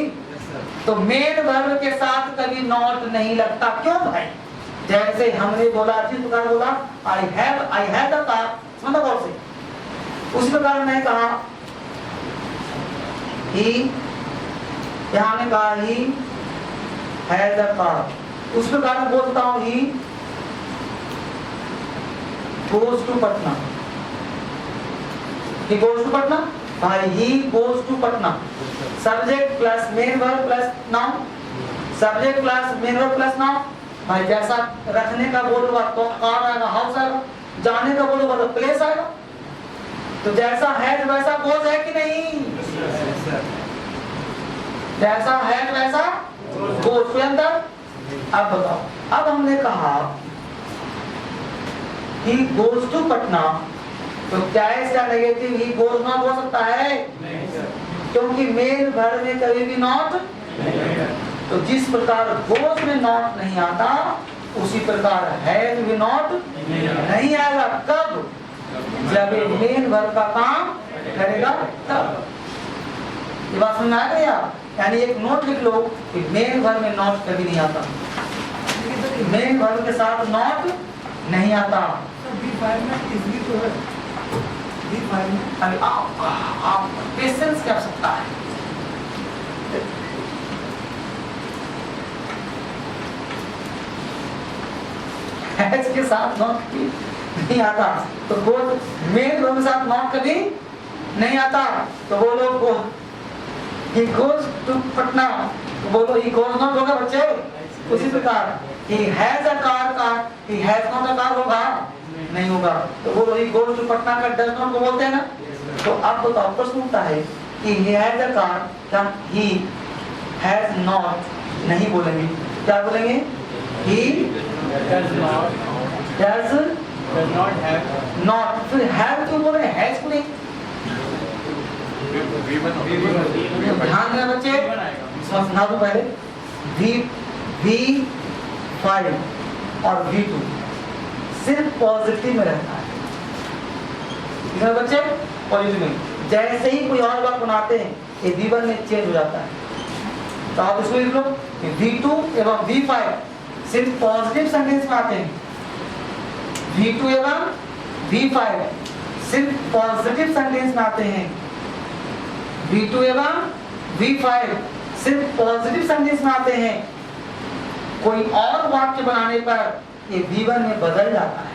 तो मेन वर्ब के साथ कभी नॉट नहीं लगता। क्यों भाई? जैसे हमने बोला, जिस प्रकार बोला आई हैव द कार, समझो गौर से, उसी प्रकार मैं कहा ही, यहाँ ने कहा ही हैज द कार, उस प्रकार मैं बोलता हूँ he goes to Patna, he goes to Patna, भाई he goes to Patna, subject plus main verb plus noun, subject plus main verb plus noun. भाई जैसा रखने का बोलूंगा तो कार आएगा, हाउस आएगा, जाने का बोलूंगा तो प्लेस आएगा। तो जैसा है वैसा गोज है कि नहीं? जैसा है वैसा गोज के अंदर। अब बताओ, अब हमने कहा he goes to पटना, तो क्या इसका नेगेटिव ही गोज नॉट हो सकता है? क्योंकि मेन वर्ब में कभी भी नॉट। तो जिस प्रकार गोज में नॉट नहीं आता, उसी प्रकार हैज भी नॉट नहीं आएगा। कब? जब ये मेन वर्ब का काम करेगा तब। ये बात समझ में आ गया? यानी एक नोट लिख लो कि मेन वर्ब में नॉट कभी नहीं आता, मेन वर्ब के साथ नॉट नहीं आता। अभी आप पेशेंस क्या सकता है? हैज के साथ नॉट कभी नहीं आता, तो गोज मेन वर्ब के साथ नॉट कभी नहीं आता। तो बोलो गो ही गोज टू पटना, तो बोलो ही गोज नॉट होगा बच्चे। उसी प्रकार ही हैज अ कार का he has not a car होगा नहीं होगा। तो बोलो ही गोज टू पटना का डज नॉट को बोलते हैं ना। तो अब बताओ प्रश्न उठता है कि ही हैज अ कार क्या ही हैज नॉट नहीं बोलेंगे, क्या बोलेंगे? ही does not have नॉट, फिर हैव क्यों बोल रहे हैं, हैज क्यों नहीं? ध्यान देना बच्चे, समझना तो पहले V5 और V2 सिर्फ पॉजिटिव में रहता है, ठीक है बच्चे, पॉजिटिव में। जैसे ही कोई और बात बनाते हैं ये V1 में चेंज हो जाता है। तो आप इसको लिख लो V2 एवं V5 सिर्फ पॉजिटिव सेंटेंस में आते हैं। V2 एवं V5 सिर्फ पॉजिटिव सेंटेंस में आते हैं। V2 एवं V5 सिर्फ पॉजिटिव सेंटेंस में आते हैं। कोई और वाक्य बनाने पर ये V1 में बदल जाता है।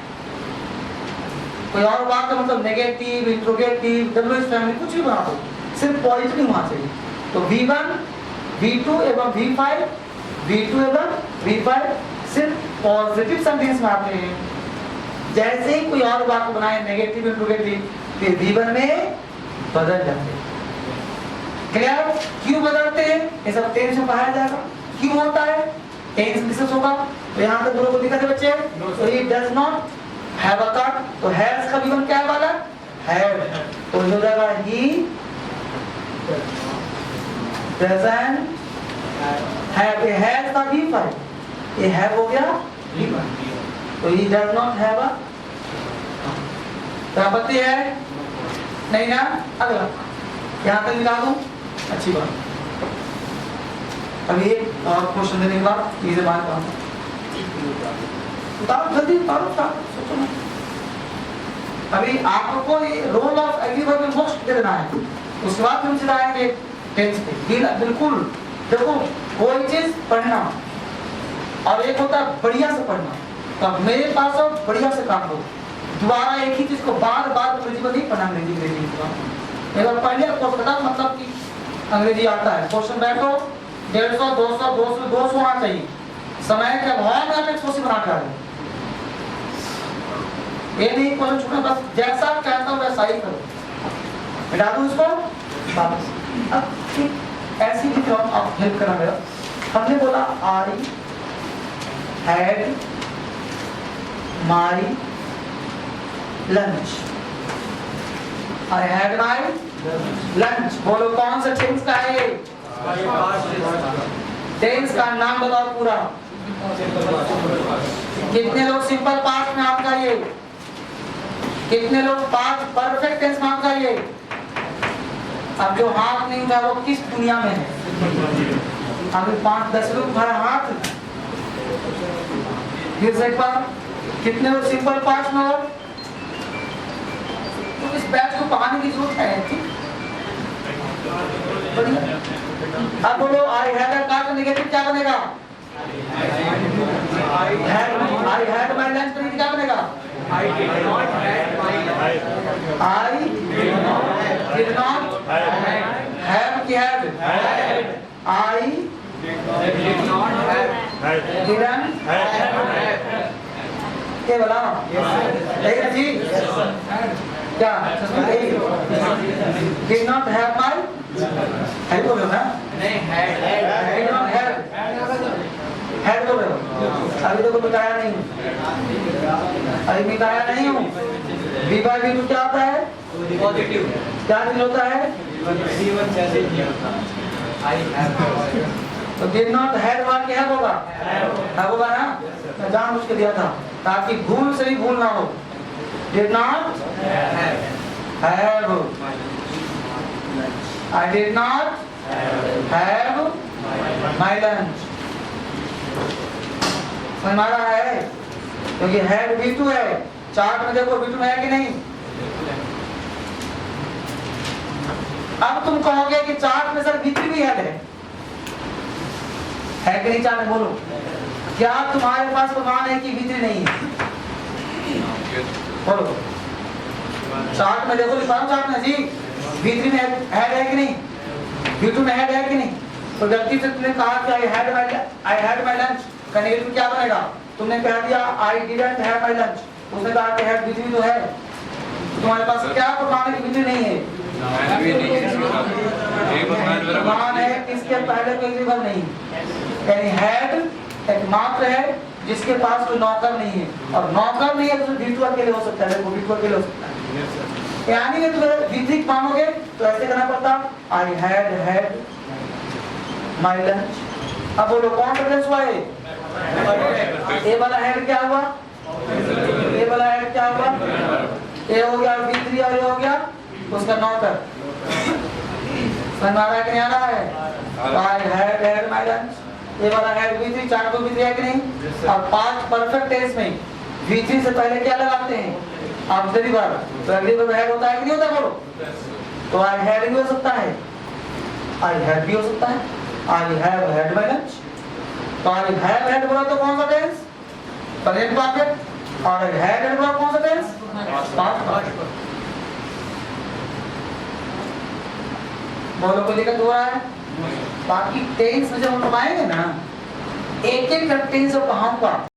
कोई और वाक्य मतलब नेगेटिव, इंट्रोगेटिव, डब्ल्यूएच फैमिली कुछ भी बना दो, सिर्फ पॉजिटिव होना चाहिए। तो V1, V2 एवं V5, V2 एवं V5 सिर्फ पॉजिटिव सेंटेंस में आते हैं। जैसे ही कोई और वाक्य बनाए नेगेटिव, इंट्रोगेटिव, फिर V1 में बदल जाते हैं। क्लियर? क्यों बदलते हैं ये सब टेंस में पढ़ाया जाएगा। क्यों होता है टेंस डिस्कस होगा। तो यहाँ तक दोनों को दिखा दे बच्चे। तो he does not have a car, तो हैज का V1 क्या है वाला? हैव। तो हो जाएगा ही डजंट हैव। ये हैज का V5, ये हैव हो गया V1। तो he does not have a, तो आपत्ति है नहीं ना? अगला यहाँ तक मिला दूं, अच्छी बात। अभी एक और क्वेश्चन देने के बाद ये बात कहूँगा, उतारो जल्दी उतारो, सोचो ना। अभी आपको ये रोल ऑफ एग्रीवर्ब में मोस्ट दे देना है, उसके बाद हम सीधा आएंगे टेंस पे। बिल्कुल देखो, कोई चीज पढ़ना और एक होता है बढ़िया से पढ़ना। तो अब मेरे पास हो बढ़िया से काम दो, दोबारा एक ही चीज को बार बार अंग्रेजी में नहीं पढ़ना। अंग्रेजी एक बार पढ़ लिया कोर्स खत्म, मतलब कि अंग्रेजी आता है। क्वेश्चन बैठो 150, 200, 200 होना चाहिए। समय के अभाव में आप 180 बना कर ये नहीं क्वेश्चन छूटना, बस जैसा कहता हूँ वैसा ही करो। मिटा दूं इसको वापस। अब ठीक ऐसी भी तो आप हेल्प करना मेरा। हमने बोला I had my lunch, I had my lunch. बोलो कौन सा टेंस का है? टेंस का नाम बताओ पूरा। कितने लोग सिंपल पास्ट में आपका ये, कितने लोग पास्ट परफेक्ट टेंस में आपका ये? अब जो हाथ नहीं उठा वो किस दुनिया में है? अभी 5-10 लोग उठाए हाथ। फिर से एक बार, कितने लोग सिंपल पास्ट में हो? तो इस बैच को पढ़ाने की जरूरत है। ठीक, अब बोलो आई हैड अ कार का नेगेटिव क्या बनेगा? आई हैड माय लंच का क्या बनेगा? आई डिड नॉट हैव की had. I did not have didn't क्या बोला? यही ना जी? क्या did not have my had बोलो ना? नहीं had did not have had बोलो। अभी तो बताया नहीं, अभी बताया नहीं हूँ। V5 V2 क्या होता है? पॉजिटिव क्या चीज होता है? C1 जैसे नहीं होता। आई हैव तो डिड नॉट हैव वाला क्या होगा? हैव होगा ना? मैं जानबूझ के दिया था ताकि भूल से भी भूल ना हो। Did not have, I did not have my lunch। समझ आ रहा है? क्योंकि हैड V2 है। चार्ट में देखो V2 है कि नहीं? अब तुम कहोगे कि चार्ट में सर V3 भी है कि नहीं? चार्ट में बोलो, क्या तुम्हारे पास प्रमाण है कि V3 नहीं है? बोलो चार्ट में देखो, लिखा चार्ट में जी V3 में हेड है कि नहीं, V2 में हेड है कि नहीं। तो गलती से तुमने कहा कि आई हैड माय लंच का नेगेटिव क्या बनेगा, तुमने कह दिया I didn't have my lunch, उसने कहा कि हैड V3 तो है, तो तुम्हारे पास क्या प्रमाण है कि V3 नहीं है, प्रमाण है इसके पहले कोई विभव नहीं, यानी हैड एक मात्र है जिसके पास कोई नौकर नहीं है, और नौकर नहीं है तो V2 अकेले हो सकता है, देखो V2 अकेले हो सकता है। यानी कि तुम्हें V3 मानोगे तो ऐसे करना पड़ता आई हैड माय लंच। अब बोलो कौन सा टेंस हुआ है, ए वाला हेड क्या हुआ, ए वाला हेड क्या हुआ, ए हो गया V3 और ए हो गया उसका नौकर। समझ आ रहा है कि नहीं आ रहा है, आई हैड माय लंच, ये वाला हेड V3, चार को V3 है कि नहीं। अब 5 परफेक्ट टेंस में V3 से पहले क्या लगाते हैं, ऑक्सिलरी वर्ब, तो अगली वर्ब हेड होता है कि नहीं होता, बोलो। तो आई हैड भी हो सकता है, आई हैड भी हो सकता है, I have had my lunch. तो आई हैव हैड बोला तो कौन सा टेंस, प्रेजेंट परफेक्ट, और आई हैड हैड बोला कौन सा टेंस, पास्ट परफेक्ट। बोलो कोई दिक्कत हो रहा है। बाकी टेंस में जब हम आएंगे ना, एक एक टेंस जब कहूंगा